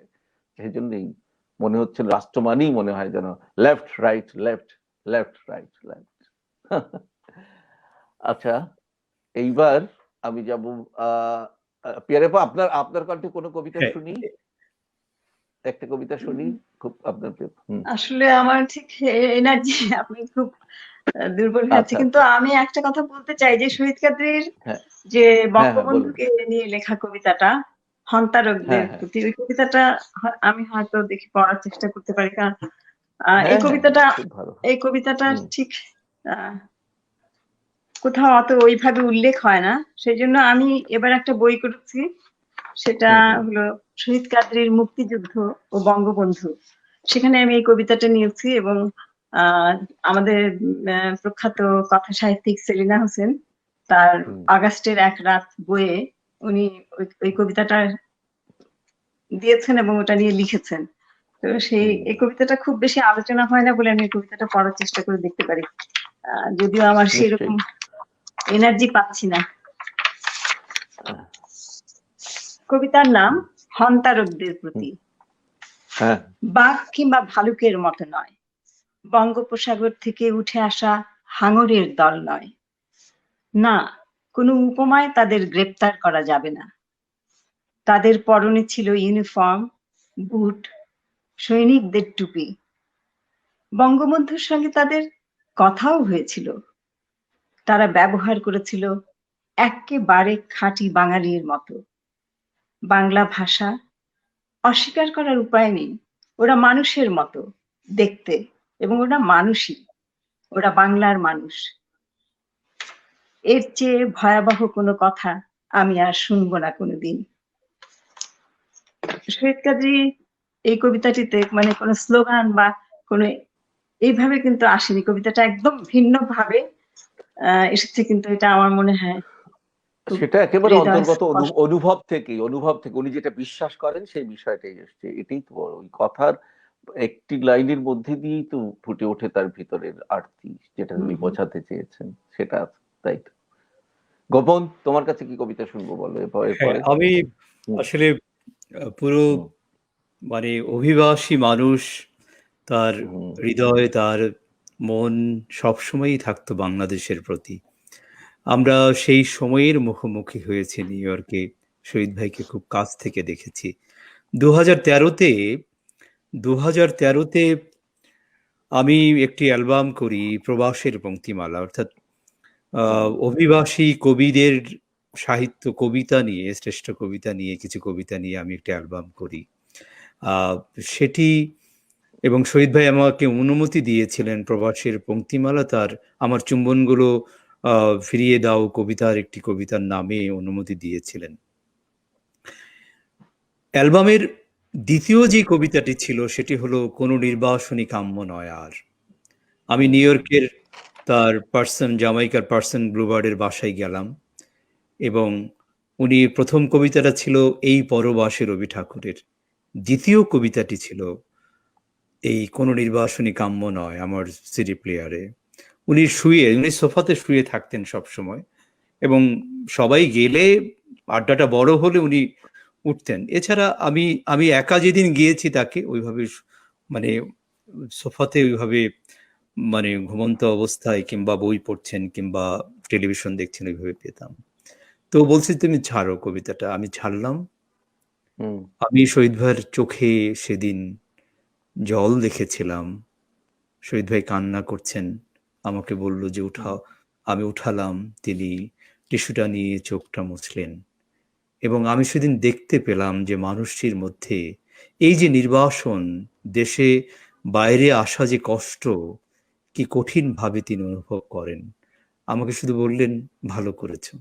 সেই জন্যই মনে হচ্ছে রাষ্ট্র মানেই মনে হয় যেন left right left, left right left. আচ্ছা, এইবার আমি যাব পিয়ারেপা, আপনার আপনার কণ্ঠে কোনো কবিতা হ্যাঁ, শুনি, একটা কবিতা শুনি খুব আপনার আসলে আমার ঠিক এনার্জি আপনি খুব দুর্বল হয়ে আছে, আচ্ছা কিন্তু আচ্ছা। আমি একটা কথা বলতে চাই যে শহীদ কাদরীর হ্যাঁ যে হ্যাঁ হ্যাঁ বলুন। বঙ্গবন্ধুকে নিয়ে লেখা কবিতাটা হ্যাঁ হন্তারকদের হ্যাঁ প্রতি, ওই কবিতাটা আমি হয়তো দেখি পড়ার চেষ্টা করতে পারি, কারণ এই হ্যাঁ হ্যাঁ হ্যাঁ, কবিতাটা খুব ভালো। এই কবিতাটা হুম ঠিক আহ, কোথাও অত ওইভাবে উল্লেখ হয় না। সেই জন্য আমি এবার একটা বই করেছি, সেটা হুম হুম হলো শহীদ কাদরীর মুক্তিযুদ্ধ ও বঙ্গবন্ধু। সেখানে আমি এই কবিতাটা নিয়েছি, এবং আমাদের প্রখ্যাত কথা সাহিত্যিক সেলিনা হোসেন তার হুম আগস্টের এক রাত বইয়ে উনি ওই কবিতাটা দিয়েছেন এবং ওটা নিয়ে লিখেছেন। তো সেই হুম, এই কবিতাটা খুব বেশি আলোচনা হয় না বলে আমি এই কবিতাটা পড়ার চেষ্টা করে দেখতে পারি, যদিও আমার সেরকম নিশ্চয়ই। এনার্জি পাচ্ছি না। আহ, কবিতার নাম হুম, হন্তারকদের হুম, প্রতি। হ্যাঁ বাঘ কিংবা ভালুকের মতো নয়, বঙ্গোপসাগর থেকে উঠে আসা হাঙরের দল নয়। না, কোনো উপমায় তাদের গ্রেপ্তার করা যাবে না। তাদের পরনে ছিল ইউনিফর্ম, বুট, সৈনিকদের টুপি। বঙ্গবন্ধুর সঙ্গে তাদের কথাও হয়েছিল। তারা ব্যবহার করেছিল এক্কেবারে খাঁটি বাঙালির মতো বাংলা ভাষা। অস্বীকার করার উপায় নেই, ওরা মানুষের মতো দেখতে, এবং ওরা মানুষই, ওরা বাংলার মানুষ। এর চেয়ে ভয়াবহ কোনো কথা আমি আর শুনবো না কোনোদিন। শহীদ কাজী এই কবিতাটিতে মানে কোনো স্লোগান বা কোনো এইভাবে কিন্তু আসেনি, কবিতাটা একদম ভিন্ন ভাবে এসেছে, কিন্তু এটা আমার মনে হয় খুব সেটা একেবারে হৃদয় অন্তর্গত স্পর্শ। অনুভব থেকে উনি যেটা বিশ্বাস করেন সেই বিষয়টাই এসছে। এটাই তো বড়। ওই কথার একটি লাইনের মধ্যে দিয়েই তো ফুটে ওঠে তার ভিতরের আরতি, যেটা উনি বোঝাতে চেয়েছেন। সেটা তাই তো। গোপন, তোমার কাছে কি কবিতা শুনবো বলো হ্যাঁ, এরপরে? আমি হুম, আসলে পুরো হুম, মানে অভিবাসী মানুষ, তার হুম, হৃদয়ে তার মন সবসময়ই থাকতো বাংলাদেশের প্রতি। আমরা সেই সময়ের মুখোমুখি হয়েছি নিউ ইয়র্কে, শহীদ ভাইকে খুব কাছ থেকে দেখেছি। 2013-তে 2013-তে আমি একটি অ্যালবাম করি প্রবাসের পংক্তিমালা, অর্থাৎ হুম, অভিবাসী কবিদের সাহিত্য কবিতা নিয়ে, শ্রেষ্ঠ কবিতা নিয়ে, কিছু কবিতা নিয়ে আমি একটা অ্যালবাম করি। আহ, সেটি, এবং শহীদ ভাই আমাকে অনুমতি দিয়েছিলেন প্রবাসের পংক্তিমালা তার আমার চুম্বনগুলো ফিরিয়ে দাও কবিতার একটি কবিতার নামে অনুমতি দিয়েছিলেন। অ্যালবামের দ্বিতীয় যে কবিতাটি ছিল সেটি হলো কোনো নির্বাসনী কাম্য নয় আর। আমি নিউ ইয়র্কের তার জামাইকার পার্সন ব্লুবার্ডের বাসায় গেলাম, এবং উনি প্রথম কবিতাটা ছিল এই পরবাসে রবি ঠাকুরের, দ্বিতীয় কবিতাটি ছিল এই কোনো নির্বাসনী কাম্য নয় আমার সিডি প্লেয়ারে। উনি সোফাতে শুয়ে থাকতেন সব সময়, এবং সবাই গেলে আড্ডাটা বড় হলে উনি উঠতেন। এছাড়া আমি আমি একা যেদিন গিয়েছি তাকে ওইভাবে মানে সোফাতে ওইভাবে মানে ঘুমন্ত অবস্থায় কিংবা বই পড়ছেন কিংবা টেলিভিশন দেখছেন ওইভাবে পেতাম। তো বলছি তুমি ছাড়ো কবিতাটা, আমি ছাড়লাম। হুম, আমি শহীদ ভাইয়ের চোখে সেদিন জল দেখেছিলাম। শহীদ ভাই কান্না করছেন, আমাকে বলল যে হুম, উঠাও। আমি উঠালাম, তিনি টিস্যুটা নিয়ে চোখটা মুছলেন, এবং আমি সেদিন দেখতে পেলাম যে মানুষটির মধ্যে এই যে নির্বাসন, দেশে বাইরে আসা যে কষ্ট, কি কঠিন ভাবে তিনি অনুভব করেন। আমাকে শুধু বললেন ভালো করেছো।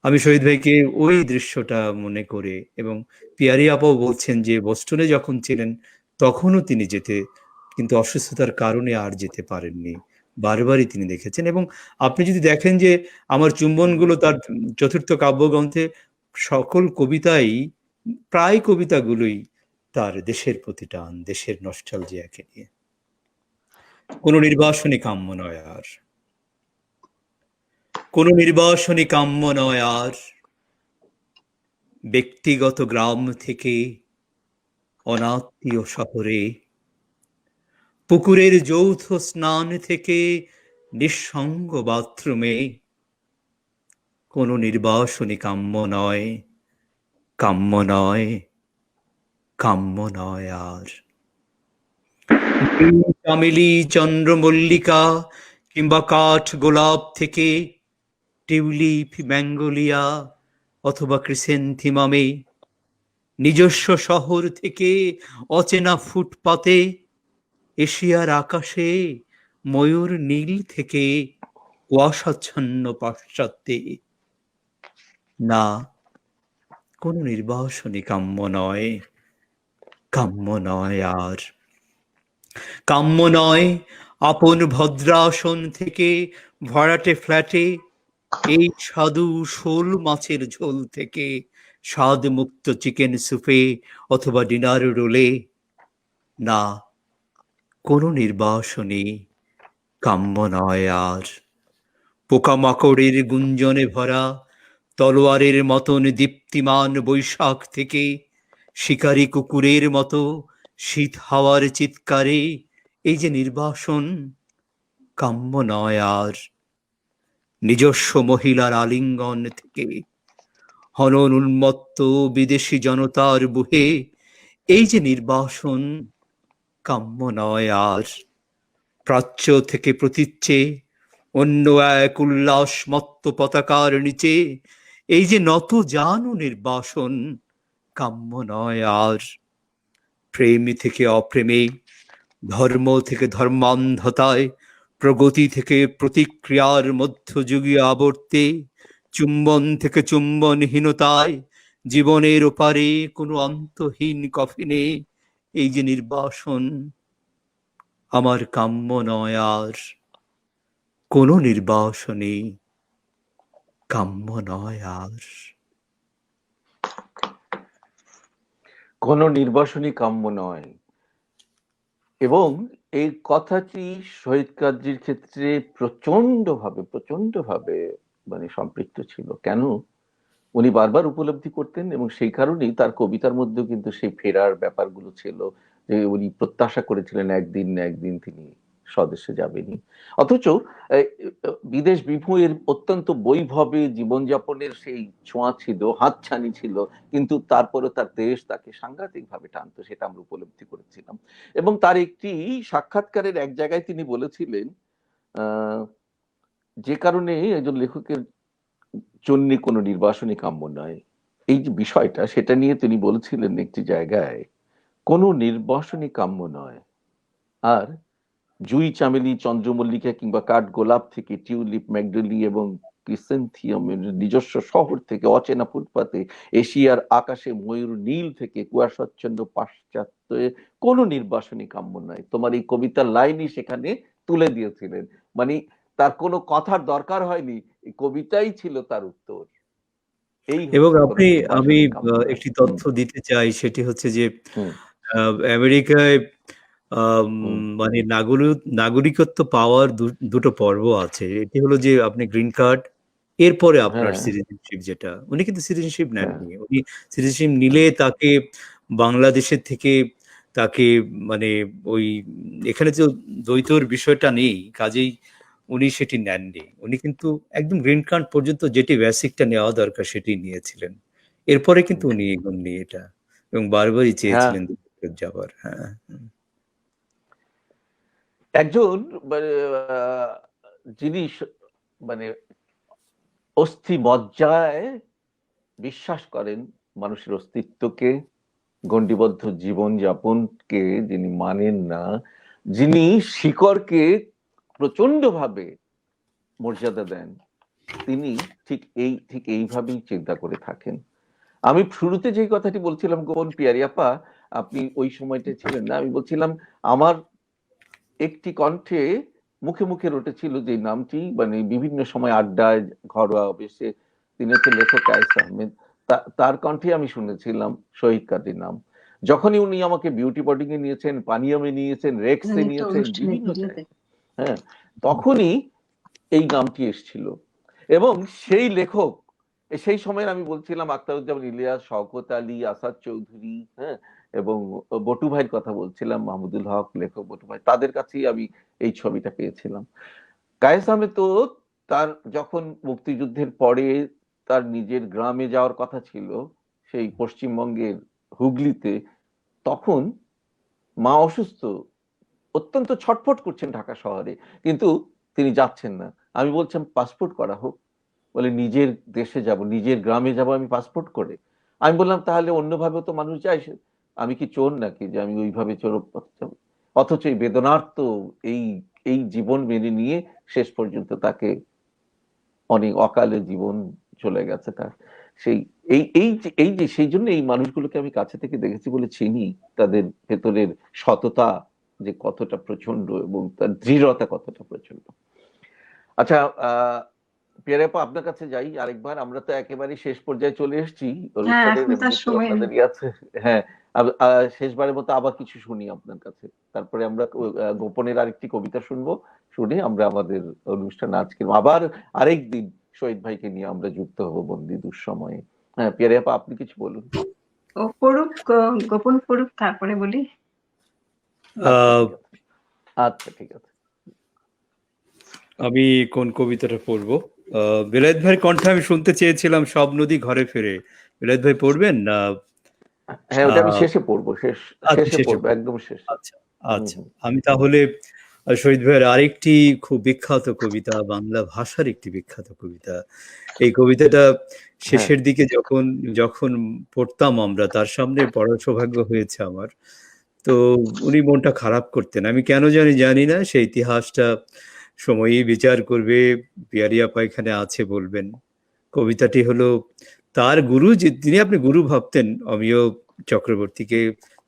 আমি শহীদ ভাইকে ওই দৃশ্যটা মনে করে, এবং পিয়ারি আপাও বলছেন যে বোস্টনে যখন ছিলেন তখনও তিনি কিন্তু অসুস্থতার কারণে আর যেতে পারেননি, বারবারই তিনি দেখেছেন। এবং আপনি যদি দেখেন যে আমার চুম্বনগুলো তার চতুর্থ কাব্যগ্রন্থে সকল কবিতাই, প্রায় কবিতাগুলোই তার দেশের প্রতি টান, দেশের নস্টালজিয়াকে নিয়ে। কোনো নির্বাসনী কাম্য নয় আর, কোনো নির্বাসনী কাম্য নয় আর, ব্যক্তিগত গ্রাম থেকে অনাত্মীয় শহরে, পুকুরের যৌথ স্নান থেকে নিঃসঙ্গ বাথরুমে, কোনো নির্বাসনী কাম্য নয়, কাম্য নয়, কাম্য নয় আর। চামেলি, চন্দ্রমল্লিকা কিংবা কাঠ গোলাপ থেকে টিউলিপ, ম্যাঙ্গোলিয়া অথবা ক্রিসেন্থিমামে, নিজস্ব শহর থেকে অচেনা ফুটপাতে, এশিয়ার আকাশে ময়ূর নীল থেকে কুয়াশাচ্ছন্ন পাশ্চাত্যে, না, কোনো নির্বাসনী কাম্য নয়, কাম্য নয় আর। কাম্য নয় আপন ভদ্রাসন থেকে ভরাটে ফ্ল্যাটে, এই স্বাদু শোল মাছের ঝোল থেকে স্বাদ মুক্ত চিকেন সুপে অথবা ডিনার রোলে, না, কোনো নির্বাসনী কাম্য নয় আর। পোকামাকড়ের গুঞ্জনে ভরা তলোয়ারের মতন দীপ্তিমান বৈশাখ থেকে শিকারী কুকুরের মতো শীত হাওয়ার চিৎকারে, এই যে নির্বাসন, কাম্য নয় আর। নিজস্ব মহিলার আলিঙ্গন থেকে হনন উন্মত্ত বিদেশি জনতার বুহে, এই যে নির্বাসন, কাম্য নয় আর। প্রাচ্য থেকে প্রতীচ্যে অন্য এক উল্লাস মত্ত পতাকার নিচে, এই যে নত জান নির্বাসন, কাম্য নয় আর। প্রেম থেকে অপ্রেমে, ধর্ম থেকে ধর্মান্ধতায় প্রগতি থেকে প্রতিক্রিয়ার মধ্যযুগীয় আবর্তে, চুম্বন থেকে চুম্বনহীনতায়, জীবনের ওপারে কোনো অন্তহীন কফিনে, এই যে নির্বাসন আমার কাম্য নয় আর, কোনো নির্বাসনে কাম্য নয় আর। কোনো নির্বাসনই কাম্য নয়। এবং এই কথাটি শহীদ কাদরীর ক্ষেত্রে প্রচন্ডভাবে মানে সম্পৃক্ত ছিল। কেন? উনি বারবার উপলব্ধি করতেন এবং সেই কারণেই তার কবিতার মধ্যেও কিন্তু সেই ফেরার ব্যাপারগুলো ছিল, যে উনি প্রত্যাশা করেছিলেন একদিন না একদিন তিনি স্বদেশে যাবেনই। অথচ বিদেশ বিভূয়ের অত্যন্ত বৈভবে জীবনযাপনের সেই ছোঁয়া ছিল, হাতছানি ছিল, কিন্তু তারপরে তার দেশ তাকে সাংঘাতিকভাবে টানত, সেটা আমরা উপলব্ধি করেছিলাম। এবং তার একটি সাক্ষাৎকারের এক জায়গায় তিনি বলেছিলেন, যে কারণে একজন লেখকের জন্য কোনো নির্বাসনী কাম্য নয়, এই যে বিষয়টা, সেটা নিয়ে তিনি বলেছিলেন একটি জায়গায়, কোনো নির্বাসনী কাম্য নয়। আর জুই, চামেলি, চন্দ্রমল্লিকা কিংবা কাঠ গোলাপ থেকে টিউলিপ, ম্যাগডলি এবং ক্রিসেন্থিয়ামের নিজস্ব শহর থেকে অচেনা ফুটপাতে, এশিয়ার আকাশে ময়ূর নীল থেকে কুয়াশাচ্ছন্ন পাশ্চাত্যে কোনো নির্বাসনী কাম্য নয়। তোমার এই কবিতার লাইনই সেখানে তুলে দিয়েছিলেন। মানে তার কোনো কথার দরকার হয়নি, এই কবিতাই ছিল তার উত্তর। এই এবং হচ্ছে কোনো আমি নির্বাসনী কাম্য নয়। একটি তথ্য দিতে চাই, সেটি হচ্ছে যে হুম, আমেরিকায় হুম, মানে নাগরিকত্ব পাওয়ার দুটো পর্ব আছে। এটি হলো যে আপনি গ্রিন কার্ড, এরপরে আপনার হ্যাঁ, সিটিজেনশিপ, যেটা উনি কিন্তু সিটিজেনশিপ হ্যাঁ, নেননি। উনি সিটিজেনশিপ নিলে তাকে বাংলাদেশের থেকে তাকে মানে ওই এখানে যে দ্বৈতর বিষয়টা নেই, কাজেই উনি সেটি নেননি। উনি কিন্তু একদম গ্রিন কার্ড পর্যন্ত যেটি বেসিকটা নেওয়া দরকার সেটি নিয়েছিলেন। এরপরে কিন্তু উনি এগোননি এটা, এবং বারবারই হ্যাঁ। চেয়েছিলেন যাবার। হ্যাঁ। একজন মানে যিনি মানে অস্থি মজ্জায় বিশ্বাস করেন, মানুষের অস্তিত্বকে, গণ্ডিবদ্ধ জীবনযাপনকে যিনি মানেন না, যিনি শিকড়কে প্রচন্ডভাবে মর্যাদা দেন, তিনি ঠিক এইভাবেই চিন্তা করে থাকেন। আমি শুরুতে যে কথাটি বলছিলাম, গোপন পিয়ারিয়াপা, আপনি ওই সময়টা ছিলেন না, আমি বলছিলাম আমার একটি কণ্ঠে মুখে মুখে রটেছিল যে নামটি, মানে বিভিন্ন সময় আড্ডায়, ঘরোয়া অফিসে, তিনি হচ্ছে লেখক কায়েস আহমেদ। তার কণ্ঠে আমি শুনেছিলাম শহীদ কাদরীর নাম। যখনই উনি আমাকে বিউটি বডিং এ নিয়েছেন, পানিয়ামে নিয়েছেন, রেক্সে নিয়েছেন, বিভিন্ন জায়গায়, হ্যাঁ, তখনই এই নামটি এসেছিল। এবং সেই লেখক, সেই সময় আমি বলছিলাম আখতারুজ্জামান ইলিয়াস, শওকত আলী, আসাদ চৌধুরী, হ্যাঁ, এবং বটু ভাইয়ের কথা বলছিলাম, মাহমুদুল হক লেখক বটু ভাই, তাদের কাছেই আমি এই ছবিটা পেয়েছিলাম। কায়েস আহমেদ তো তার যখন মুক্তিযুদ্ধের পরে তার নিজের গ্রামে যাওয়ার কথা ছিল, সেই পশ্চিমবঙ্গের হুগলিতে, তখন মা অসুস্থ, অত্যন্ত ছটফট করছেন ঢাকা শহরে, কিন্তু তিনি যাচ্ছেন না। আমি বলছিলাম পাসপোর্ট করা হোক, বলে নিজের দেশে যাব, নিজের গ্রামে যাব আমি পাসপোর্ট করে। আমি বললাম তাহলে অন্যভাবে তো মানুষ যায়, আমি কি চোর নাকি যে আমি ওইভাবে চোর? অথচ এই বেদনার্থ এই এই জীবন মেনে নিয়ে শেষ পর্যন্ত তাকে অনেক অকালে জীবন চলে গেছে তার। সেই এই যে সেই জন্য এই মানুষগুলোকে আমি কাছে থেকে দেখেছি বলে চিনি, তাদের ভেতরের সততা যে কতটা প্রচন্ড এবং তার দৃঢ়তা কতটা প্রচন্ড। আচ্ছা, পিয়ারেপা, আপনার কাছে যাই আরেকবার। আমরা তো একেবারে শেষ পর্যায়ে চলে এসেছি হ্যাঁ, অনুষ্ঠানের, এখন তার এমনিতেও সময় নেই। আপনাদেরই আছে। হ্যাঁ, শেষবারের মতো আবার কিছু শুনি আপনার কাছে, তারপরে আমরা গোপনের আরেকটি কবিতা শুনবো, শুনে আমরা আমাদের অনুষ্ঠান আজকে আবার আরেকদিন শহীদ ভাইকে নিয়ে আমরা যুক্ত হব বন্দি দুঃসময়ে। হ্যাঁ, পিয়ারেপা, আপনি কিছু বলুন। ও পড়ুক, গোপন পড়ুক, তারপরে বলি। আচ্ছা, ঠিক আছে। আমি কোন কবিতাটা পড়বো? বেলায়েত ভাইয়ের কণ্ঠে আমি শুনতে চেয়েছিলাম সব নদী ঘরে ফেরে। বেলায়েত ভাই পড়বেন না? হ্যাঁ, ওটা আমি শেষে পড়বো, আচ্ছা, শেষে পড়বো, একদম শেষ। আচ্ছা, আচ্ছা। আমি তাহলে শহীদ ভাইয়ের আরেকটি খুব বিখ্যাত কবিতা, বাংলা ভাষার একটি বিখ্যাত কবিতা, এই কবিতাটা শেষের দিকে যখন যখন পড়তাম আমরা, তার সামনে পড়ার সৌভাগ্য হয়েছে আমার। তো উনি মনটা খারাপ করতেন, আমি কেন জানি না, সেই ইতিহাসটা সময়ই বিচার করবে। পিয়ারি আপা এখানে আছে বলবেন। কবিতাটি হলো তার গুরু, যে তিনি আপনি গুরু ভাবতেন অমিয় চক্রবর্তীকে,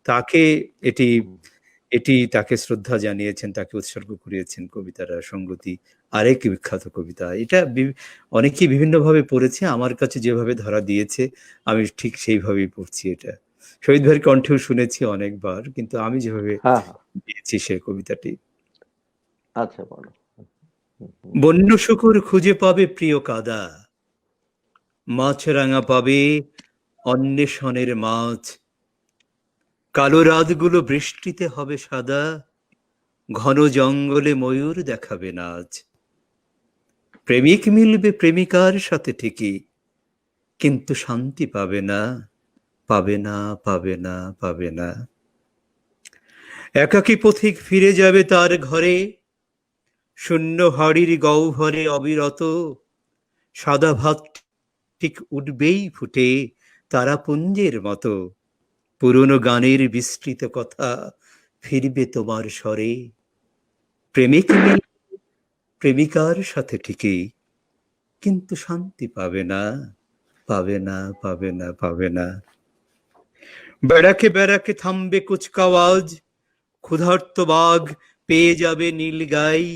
তাকে এটি এটি তাকে শ্রদ্ধা জানিয়েছেন, তাকে উৎসর্গ করিয়েছেন কবিতারা সঙ্গতি। আরেক বিখ্যাত কবিতা এটা, অনেকেই বিভিন্নভাবে পড়েছে, আমার কাছে যেভাবে ধরা দিয়েছে আমি ঠিক সেইভাবেই পড়ছি। এটা শহীদ ভাইয়ের কণ্ঠেও শুনেছি অনেকবার, কিন্তু আমি যেভাবে হ্যাঁ হ্যাঁ, দিয়েছি সে কবিতাটি। আচ্ছা বলো। বন্য শুকর খুঁজে পাবে প্রিয় কাদা, মাছরাঙা পাবে অন্বেষণের মাছ, কালো রাতগুলো বৃষ্টিতে হবে সাদা, ঘন জঙ্গলে ময়ূর দেখাবে নাচ। প্রেমিক মিলবে প্রেমিকার সাথে ঠিকই, কিন্তু শান্তি পাবে না, পাবে না, পাবে না, পাবে না। একাকী পথিক ফিরে যাবে তার ঘরে, শূন্য হাড়ির গহ্বরে অবিরত, সাদা ভাত ঠিক উঠবেই ফুটে তারাপুঞ্জের মতো। পুরনো গানের বিস্তৃত কথা ফিরবে তোমার স্বরে। প্রেমিক মিল প্রেমিকার সাথে ঠিকই, কিন্তু শান্তি পাবে না, পাবে না, পাবে না, পাবে না। বেড়াকে বেড়াকে থামবে কুচকাওয়াজ, ক্ষুধার্ত বাঘ পেয়ে যাবে নীল গাই,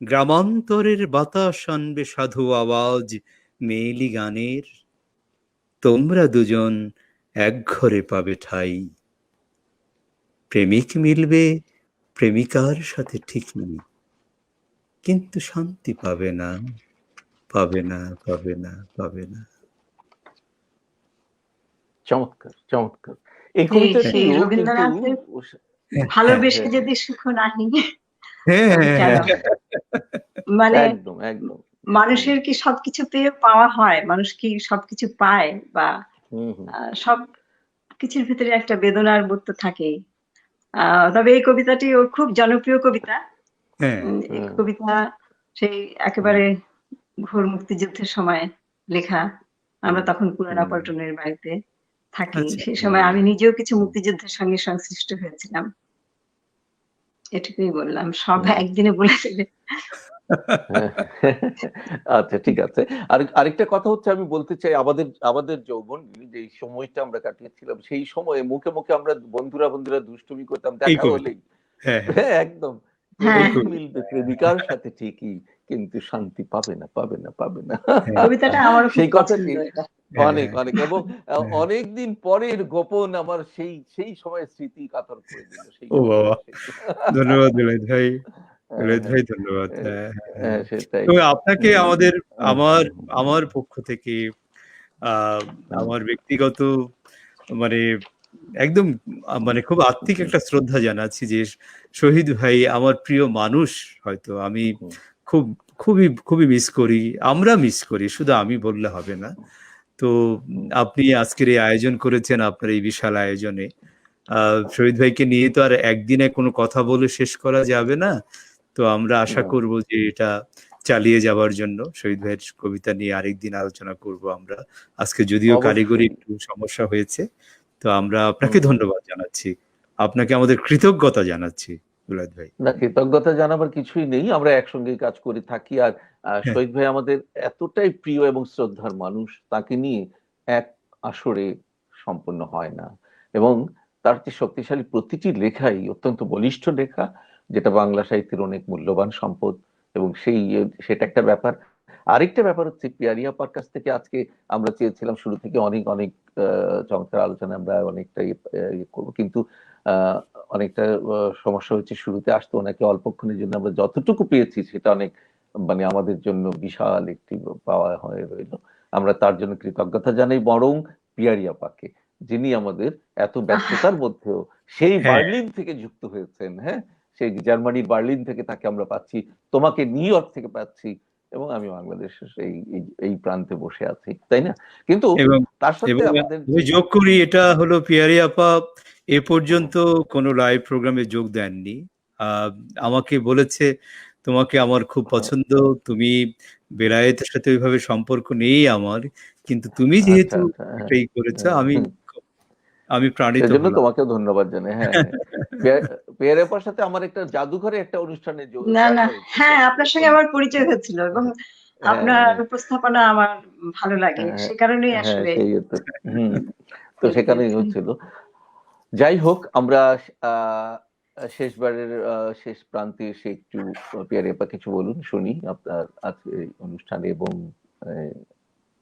গ্রামান্তরের বাতাস আনবে সাধু আওয়াজ মেয়েলি গানের। তোমরা দুজন এক ঘরে পাবে ঠাই। প্রেমিক মিলবে প্রেমিকার সাথে ঠিকই, কিন্তু শান্তি পাবে না, পাবে না, পাবে না, পাবে না। চমৎকার চমৎকার। এই সেই কবিতাটিও কিন্তু রবীন্দ্রনাথের হ্যাঁ, ভালোবেসে হ্যাঁ, যদি সুখ নাহি হ্যাঁ, তবে কেন? মানে একদম একদম। মানুষের কি সবকিছু পেয়ে পাওয়া হয়? মানুষ কি সবকিছু পায়? বা হুম হুম সব কিছুর ভিতরে একটা বেদনার বোধ তো থাকেই। তবে এই কবিতাটি ওর খুব জনপ্রিয় কবিতা। হ্যাঁ, এই হুম কবিতা সেই হুম একেবারে ঘোর মুক্তিযুদ্ধের সময় লেখা। আমরা হুম তখন পুরানা হুম, পল্টনের বাড়িতে থাকি। আচ্ছা, সেই সময় হুম, আমি নিজেও কিছু হুম, মুক্তিযুদ্ধের সঙ্গে সংশ্লিষ্ট হয়েছিলাম। এটুকুই বললাম। সব হুম। একদিনে বলে দিলে। হ্যাঁ। আচ্ছা ঠিক আছে। আরেকটা কথা হচ্ছে, আমি বলতে চাই আমাদের আমাদের যৌবন যে সময়টা আমরা কাটিয়েছিলাম, সেই সময়ে মুখে মুখে আমরা বন্ধুরা বন্ধুরা দুষ্টুমি করতাম এই দেখা কবিতা, হলেই। হ্যাঁ, হ্যাঁ, হ্যাঁ একদম। এই হ্যাঁ, প্রেমিক কবিতা, মিলবে প্রেমিকার সাথে ঠিকই, কিন্তু শান্তি পাবে না, পাবে না, পাবে না। হ্যাঁ, কবিতাটা আমারও খুব সেই পছন্দ কথাটি এটা। হ্যাঁ, অনেক হ্যাঁ, অনেক, এবং হ্যাঁ। অনেক দিন পরের গোপন আমার সেই সেই সময় স্মৃতি কাতর করে দিল সেই ও বাবা, সময়ের সেই। ধন্যবাদ দুলাইদ ভাই, হ্যাঁ দুলাইদ হ্যাঁ ভাই ধন্যবাদ। হ্যাঁ, হ্যাঁ, হ্যাঁ, হ্যাঁ। হ্যাঁ, সেটাই। তবে আপনাকে হুম, আমাদের, হুম, আমার হুম, আমার পক্ষ থেকে হুম, আমার ব্যক্তিগত, মানে একদম মানে খুব আত্মিক হুম, একটা শ্রদ্ধা জানাচ্ছি যে শহীদ ভাই আমার প্রিয় মানুষ। হয়তো আমি হুম, খুব খুবই খুবই মিস করি, আমরা মিস করি, শুধু আমি বললে হবে না। তো হুম, আপনি আজকের এই আয়োজন করেছেন, আপনার এই বিশাল আয়োজনে শহীদ ভাইকে নিয়ে তো আর একদিনে কোনো কথা বলে শেষ করা যাবে না। তো আমরা আশা না, করব যে এটা চালিয়ে যাওয়ার জন্য শহীদ ভাইয়ের কবিতা নিয়ে আরেকদিন আলোচনা করব আমরা। আজকে যদিও কারিগরি অবশ্যই। একটু সমস্যা হয়েছে, তো আমরা হুম আপনাকে হুম। ধন্যবাদ জানাচ্ছি, আপনাকে আমাদের কৃতজ্ঞতা জানাচ্ছি দুলাদ ভাই। না, কৃতজ্ঞতা জানাবার কিছুই নেই, আমরা একসঙ্গেই কাজ করে থাকি। আর হ্যাঁ, শহীদ ভাই আমাদের এতটাই প্রিয় এবং শ্রদ্ধার মানুষ, তাকে নিয়ে এক আসরে সম্পন্ন হয় না। এবং তার যে শক্তিশালী প্রতিটি লেখাই অত্যন্ত বলিষ্ঠ লেখা, যেটা বাংলা সাহিত্যের অনেক মূল্যবান সম্পদ। এবং সেটা একটা ব্যাপার। আরেকটা ব্যাপার হচ্ছে, পিয়ারি আপার কাছ থেকে আজকে আমরা চেয়েছিলাম শুরু থেকে অনেক অনেক চমৎকার আলোচনা, আমরা অনেকটাই করবো, কিন্তু আহ অনেকটা সমস্যা হচ্ছে, শুরুতে আসতো ওনাকে অল্পক্ষণের জন্য, আমরা যতটুকু পেয়েছি সেটা অনেক, মানে আমাদের জন্য বিশাল একটি পাওয়া হয়ে রইল। আমরা তার জন্য কৃতজ্ঞতা জানাই বরং পিয়ারি আপাকে, যিনি আমাদের এত ব্যস্ততার মধ্যেও সেই হ্যাঁ, বার্লিন থেকে যুক্ত হয়েছেন। হ্যাঁ, সেই জার্মানির বার্লিন থেকে তাকে আমরা পাচ্ছি, তোমাকে নিউ ইয়র্ক থেকে পাচ্ছি, এবং আমি বাংলাদেশের এই প্রান্তে বসে আছি, তাই না? কিন্তু এবং তার সাথে এবং আমাদের আমি যে যোগ করি, এটা হলো পিয়ারি আপা এ পর্যন্ত কোনো লাইভ প্রোগ্রামে যোগ দেননি। আহ, আমাকে বলেছে তোমাকে আমার খুব পছন্দ, তুমি বেলায়েতের সাথে ওইভাবে সম্পর্ক নেই আমার, কিন্তু তুমি আচ্ছা যেহেতু আচ্ছা, হ্যাঁ, এটাই করেছো, হ্যাঁ, আমি আমি প্রাণিত সেজন্য হলাম। তোমাকেও ধন্যবাদ জানাই। হ্যাঁ, হ্যাঁ, পেয়ারেপার সাথে আমার একটা জাদুঘরে একটা অনুষ্ঠানে না দেখা না, হয়েছিল। হ্যাঁ আপনার সঙ্গে আমার পরিচয় হয়েছিল এবং হ্যাঁ, আপনার উপস্থাপনা আমার ভালো লাগে, হ্যাঁ, সে কারণেই হ্যাঁ, আসলে সেই তো। হুম, তো বলতে সেখানেই পেরেছি। হচ্ছিল। যাই হোক, আমরা আহ, শেষবারের শেষ প্রান্তে এসে একটু পেয়ারেপা কিছু বলুন, শুনি আপনার আজকে এই অনুষ্ঠানে, এবং আহ,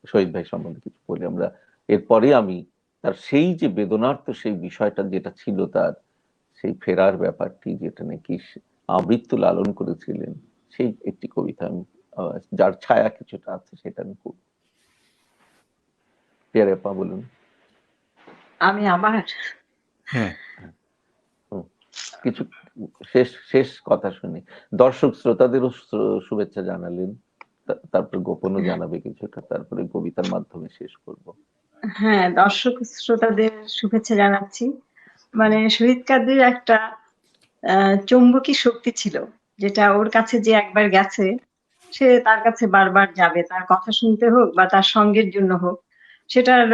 শহীদ ভাই সম্বন্ধে কিছু বলি আমরা। এরপরে আমি তার সেই যে বেদনার্ত সেই বিষয়টা যেটা ছিল, তার সেই ফেরার ব্যাপারটি, যেটা নাকি আমৃত্যু লালন করেছিলেন, সেই একটি কবিতা আমি যার ছায়া কিছুটা আছে সেটা আমি পড়ব। পেয়ারেপা বলুন। আমি আবার হ্যাঁ, হুম, কিছু শেষ শেষ কথা শুনি। দর্শক শ্রোতাদেরও শুভেচ্ছা জানালেন, তারপর গোপনও জানাবে কিছুটা, তারপরে কবিতার মাধ্যমে শেষ করব। হ্যাঁ, দর্শক শ্রোতাদের শুভেচ্ছা জানাচ্ছি। মানে শহীদ কাদের একটা চৌম্বকী শক্তি ছিল, যেটা ওর কাছে যে একবার গেছে সে তার কাছে বারবার যাবে, তার কথা শুনতে হোক বা তার সঙ্গের জন্য হোক। সেটার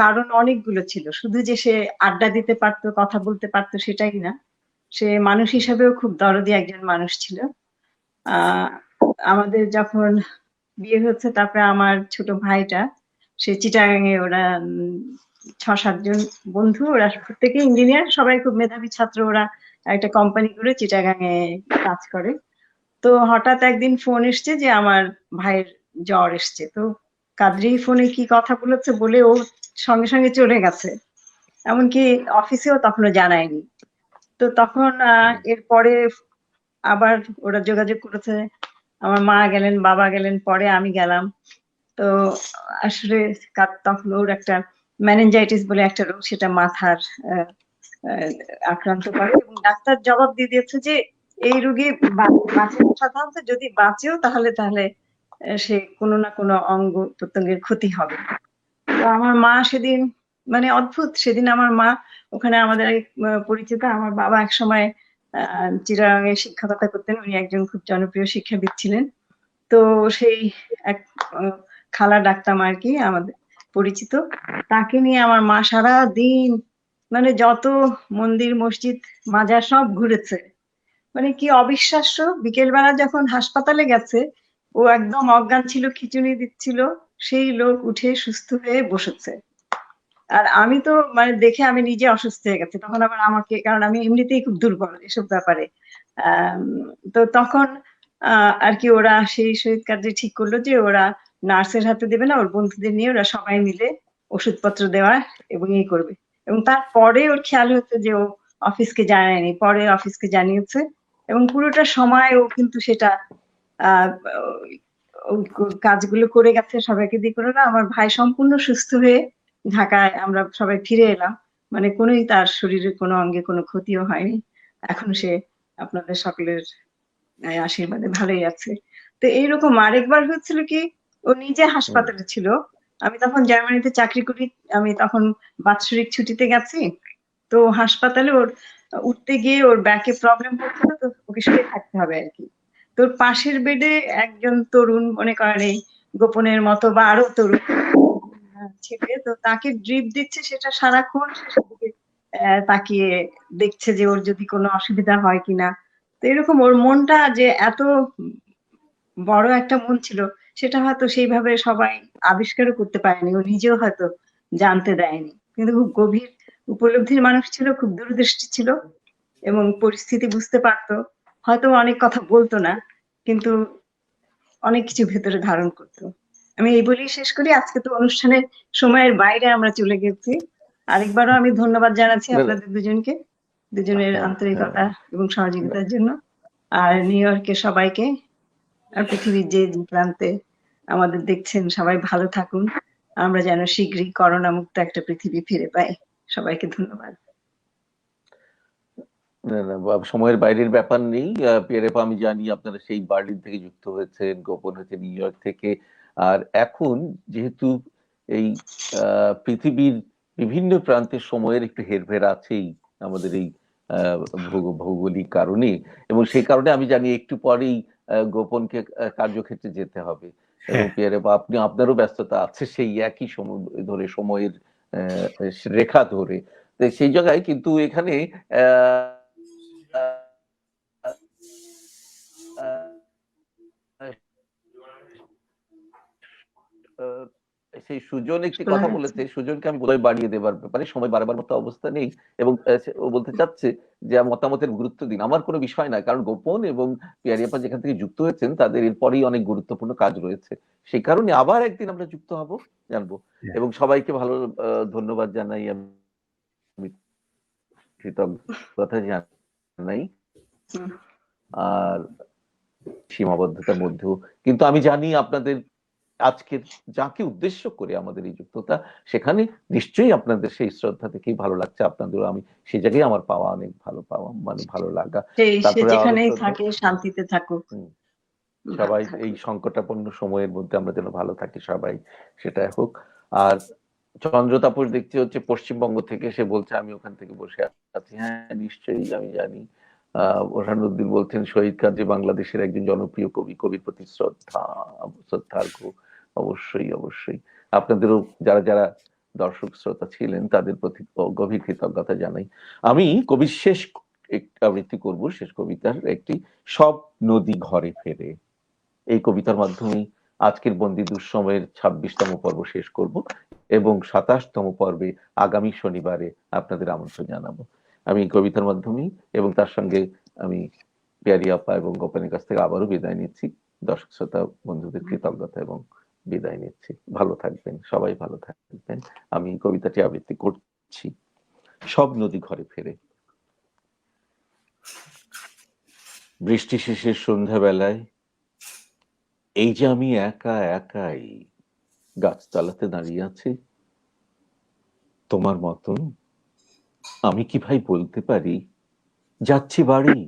কারণ অনেকগুলো ছিল, শুধু যে সে আড্ডা দিতে পারতো, কথা বলতে পারতো সেটাই না, সে মানুষ হিসাবেও খুব দরদি একজন মানুষ ছিল। আহ আমাদের যখন বিয়ে হচ্ছে, তারপরে আমার ছোট ভাইটা, সে চিটাগাঙে, ওরা ৬-৭ জন বন্ধু, ওরা প্রত্যেকে ইঞ্জিনিয়ার, সবাই খুব মেধাবী ছাত্র, ওরা একটা কোম্পানি করে চিটাগাঙে কাজ করে। তো হঠাৎ একদিন ফোন এসছে যে আমার ভাইয়ের জ্বর এসছে। তো কাদ্রি ফোনে কি কথা বলেছে বলে ও সঙ্গে সঙ্গে চলে গেছে, এমনকি অফিসেও তখনও জানায়নি। তো তখন এরপরে আবার ওরা যোগাযোগ করেছে, আমার মা গেলেন, বাবা গেলেন, পরে আমি গেলাম। তো আসলে তখন ওর একটা মেনিনজাইটিস বলে একটা রোগ, সেটা মাথার আহ, আহ, আক্রান্ত করে, এবং ডাক্তার জবাব দিয়ে দিয়েছে যে এই রোগী বাঁচে না। সাধারণত যদি বাঁচেও তাহলে তাহলে সে কোনো না কোনো অঙ্গ প্রত্যঙ্গের ক্ষতি হবে। তো আমার মা সেদিন, মানে অদ্ভুত, সেদিন আমার মা ওখানে আমাদের এক পরিচিত, আমার বাবা একসময় চিটাগাঙে শিক্ষকতা করতেন, উনি একজন খুব জনপ্রিয় শিক্ষাবিদ ছিলেন। তো সেই এক খালা ডাকতাম আর কি, আমাদের পরিচিত, তাকে নিয়ে আমার মা সারা দিন, মানে যত মন্দির মসজিদ মাজার সব ঘুরেছে। মানে কি অবিশ্বাস্য, বিকেল বেলা যখন হাসপাতালে গেছে, ও একদম অজ্ঞান ছিল, খিচুড়ি দিচ্ছিল, সেই লোক উঠে সুস্থ হয়ে বসেছে। আর আমি তো মানে দেখে আমি নিজে অসুস্থ হয়ে গেছি তখন, আবার আমাকে, কারণ আমি এমনিতেই খুব দুর্বল এসব ব্যাপারে। আহ তো তখন আর কি ওরা সেই শহীদ কার্যে ঠিক করলো যে ওরা নার্সের হাতে দেবে না, ওর বন্ধুদের নিয়ে ওরা সবাই মিলে ওষুধপত্র দেওয়া এবং এই করবে। এবং তারপরে ওর খেয়াল হচ্ছে যে ও অফিসকে জানায়নি, পরে অফিসকে জানিয়েছে, এবং পুরোটা সময় ও কিন্তু সেটা আহ কাজগুলো করে গেছে, সবাইকে দিয়ে করে না। আমার ভাই সম্পূর্ণ সুস্থ হয়ে ঢাকায় আমরা সবাই ফিরে এলাম, মানে কোনোই তার শরীরের কোনো অঙ্গে কোনো ক্ষতিও হয়নি। এখন সে আপনাদের সকলের আশীর্বাদে ভালোই আছে। তো এইরকম আরেকবার হচ্ছিল কি, ও নিজে হাসপাতালে ছিল, আমি তখন জার্মানিতে চাকরি করি, আমি তখন বাৎসরিক ছুটিতে গেছি। তো হাসপাতালে ওর উঠতে গিয়ে ওর ব্যাকে প্রবলেম হচ্ছিল, তো ওকে শুয়ে থাকতে হবে আর কি। তোর পাশের বেডে একজন তরুণ, মনে করেন এই গোপনের মতো বা আরো তরুণ ছেলে, তো তাকে ড্রিপ দিচ্ছে, সেটা সারাক্ষণ সে সেদিকে তাকিয়ে দেখছে যে ওর যদি কোনো অসুবিধা হয় কিনা। তো এরকম ওর মনটা যে এত বড় একটা মন ছিল, সেটা হয়তো সেইভাবে সবাই আবিষ্কারও করতে পারেনি, ও নিজেও হয়তো জানতে দেয়নি, কিন্তু খুব গভীর উপলব্ধির মানুষ ছিল, খুব দূরদৃষ্টি ছিল, এবং পরিস্থিতি বুঝতে পারতো। হয়তো অনেক কথা বলতো না, কিন্তু অনেক কিছু ভেতরে ধারণ করতো। আমি এই বলেই শেষ করি, আজকে তো অনুষ্ঠানের সময়ের বাইরে আমরা চলে গেছি। আরেকবারও আমি ধন্যবাদ জানাচ্ছি আপনাদের দুজনকে, দুজনের হ্যাঁ, আন্তরিকতা এবং সহযোগিতার জন্য। আর নিউ ইয়র্কের সবাইকে, আর পৃথিবীর যে যে প্রান্তে আমাদের দেখছেন, সবাই ভালো থাকুন, আমরা যেন শীঘ্রই করোনা মুক্ত একটা পৃথিবী ফিরে পাই। সবাইকে ধন্যবাদ। না, না, সময়ের বাইরের ব্যাপার নেই। পেরেপা, আমি জানি আপনারা সেই বার্লিন থেকে যুক্ত হয়েছেন, গোপন হয়েছে নিউ ইয়র্ক থেকে। আর এখন যেহেতু এই পৃথিবীর বিভিন্ন প্রান্তের সময়ের একটু হেরফের আছেই আমাদের এই আহ, ভৌগোলিক কারণে, এবং সেই কারণে আমি জানি একটু পরেই গোপনকে কার্যক্ষেত্রে যেতে হবে। এবং হ্যাঁ, পেরেপা, আপনারও ব্যস্ততা আছে সেই একই সময় ধরে, সময়ের রেখা ধরে। তো সেই জায়গায় কিন্তু এখানে আহ, আহ, আহ, সেই সুজন একটি শোনা কথা যাচ্ছে। বলেছে, সুজনকে আমি বোধহয় বাড়িয়ে দেবার ব্যাপারে, সময় বাড়াবার মতো অবস্থা নেই, এবং ও বলতে চাচ্ছে যে মতামতের গুরুত্ব দিন। আমার কোনো বিষয় না, কারণ গোপন এবং পিয়ারিয়াপা যেখান থেকে যুক্ত হয়েছেন তাদের এরপরেই অনেক গুরুত্বপূর্ণ কাজ রয়েছে। সেই কারণে আবার একদিন আমরা যুক্ত হব, জানবো। হ্যাঁ, এবং সবাইকে ভালো ধন্যবাদ জানাই, আমি কৃতজ্ঞতা জানাই। হুম, আর সীমাবদ্ধতার মধ্যেও কিন্তু আমি জানি আপনাদের আজকের যাকে উদ্দেশ্য করে আমাদের এই যুক্ততা, সেখানে নিশ্চয়ই আপনাদের সেই শ্রদ্ধা থেকেই ভালো লাগছে। আপনাদেরও আমি সেই জায়গায় আমার পাওয়া অনেক ভালো পাওয়া, মানে ভালো লাগা। সে তারপরে আরো যেখানেই শ্রদ্ধা। থাকে শান্তিতে থাকুক, হুম, ভালো সবাই এই থাকুক। সংকটাপন্ন সময়ের মধ্যে আমরা যেন ভালো থাকি সবাই, সেটা হোক। আর চন্দ্র তাপস দেখতে হচ্ছে পশ্চিমবঙ্গ থেকে, সে বলছে আমি ওখান থেকে বসে আছি। হ্যাঁ, নিশ্চয়ই আমি জানি। ওরহানুদ্দিন বলছেন শহীদ কাজী বাংলাদেশের একজন জনপ্রিয় কবি, কবির প্রতি শ্রদ্ধার্ঘ। অবশ্যই অবশ্যই আপনাদেরও যারা যারা দর্শক শ্রোতা ছিলেন তাদের প্রতি গভীর কৃতজ্ঞতা জানাই। আমি কবির শেষ আবৃত্তি করব, শেষ কবিতার একটি, সব নদী ঘরে ফেরে। এই কবিতার মাধ্যমেই আজকের বন্দি দুঃসময়ের ২৬তম পর্ব শেষ করব, এবং ২৭তম পর্বে আগামী শনিবারে আপনাদের আমন্ত্রণ জানাবো। আমি এই কবিতার মাধ্যমেই এবং তার সঙ্গে আমি পিয়ারি আপা এবং গোপনের কাছ থেকে আবারও বিদায় নিচ্ছি। দর্শক শ্রোতা বন্ধুদের কৃতজ্ঞতা এবং বিদায় নিচ্ছি। ভালো থাকবেন, সবাই ভালো থাকবেন। আমি কবিতাটি আবৃত্তি করছি। সব নদী ঘরে ফেরে। বৃষ্টি শেষের সন্ধ্যাবেলায় এই যে আমি একা একাই গাছতলাতে দাঁড়িয়ে আছি, তোমার মতন আমি কি ভাই বলতে পারি যাচ্ছি বাড়ি,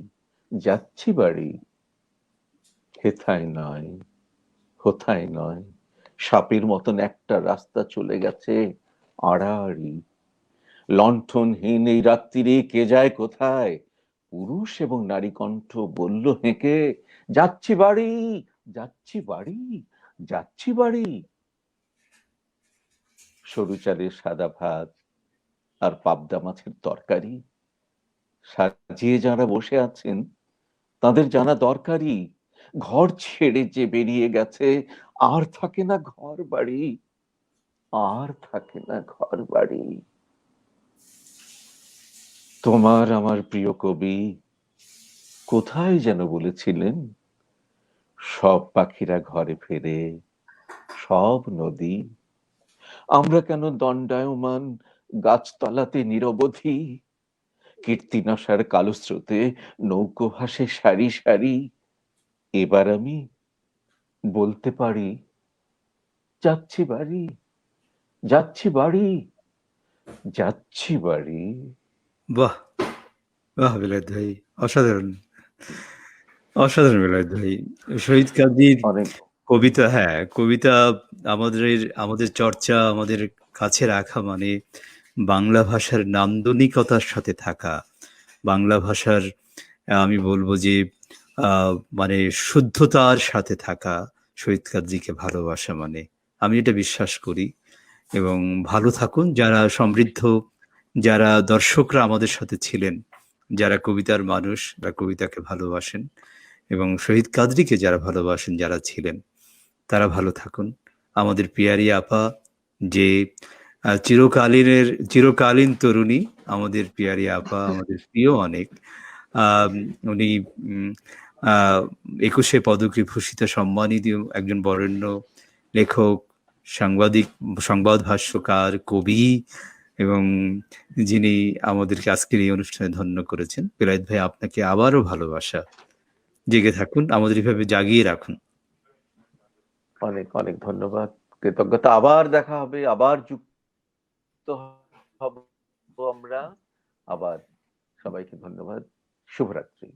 যাচ্ছি বাড়ি? হেথায় নয়, হোথায় নয়, সাপের মতন একটা রাস্তা চলে গেছে আড়াআড়ি। লণ্ঠনহীন এই রাত্রিরে কে যায় কোথায়? পুরুষ এবং নারী কণ্ঠ বলল হেঁকে, যাচ্ছি বাড়ি, যাচ্ছি বাড়ি, যাচ্ছি বাড়ি। সরু চালের সাদা ভাত আর পাবদা মাছের তরকারি সাজিয়ে যারা বসে আছেন তাদের জানা দরকারি, ঘর ছেড়ে যে বেরিয়ে গেছে আর থাকে না ঘর বাড়ি, আর থাকে না ঘর বাড়ি। তোমার আমার প্রিয় কবি কোথায় যেন বলেছিলেন, সব পাখিরা ঘরে ফেরে, সব নদী। আমরা কেন দণ্ডায়মান গাছতলাতে নিরবধি? কীর্তিনাশার কালো স্রোতে নৌকো ভাসে সারি সারি। এবার আমি বলতে পারি যাচ্ছি বাড়ি, যাচ্ছি বাড়ি, যাচ্ছি বাড়ি। বাহ বাহ বিলাত ভাই, অসাধারণ অসাধারণ বিলাত ভাই। শহীদ কাজীর অনেক কবিতা, হ্যাঁ কবিতা আমাদের আমাদের চর্চা, আমাদের কাছে রাখা মানে বাংলা ভাষার নান্দনিকতার সাথে থাকা, বাংলা ভাষার আমি বলবো যে আহ, মানে শুদ্ধতার সাথে থাকা, শহীদ কাজীকে ভালোবাসা মানে, আমি এটা বিশ্বাস করি। এবং ভালো থাকুন যারা সমৃদ্ধ, যারা দর্শকরা আমাদের সাথে ছিলেন, যারা কবিতার মানুষ বা কবিতাকে ভালোবাসেন, এবং শহীদ কাদরীকে যারা ভালোবাসেন, যারা ছিলেন, তারা ভালো থাকুন। আমাদের পিয়ারি আপা যে চিরকালীন তরুণী, আমাদের পিয়ারি আপা আমাদের প্রিয় অনেক। আহ, উনি 21শে পদকে ভূষিত সম্মানিত একজন বরেণ্য লেখক, সাংবাদিক, সংবাদ ভাষ্যকার, কবি, এবং যিনি আমাদেরকে আজকের এই অনুষ্ঠানে ধন্য করেছেন। বেলায়েত ভাই, আপনাকে আবারও ভালোবাসা। জেগে থাকুন, আমাদের এভাবে জাগিয়ে রাখুন। অনেক অনেক ধন্যবাদ, কৃতজ্ঞতা। আবার দেখা হবে, আবার যুক্ত হব আমরা আবার। সবাইকে ধন্যবাদ, শুভরাত্রি।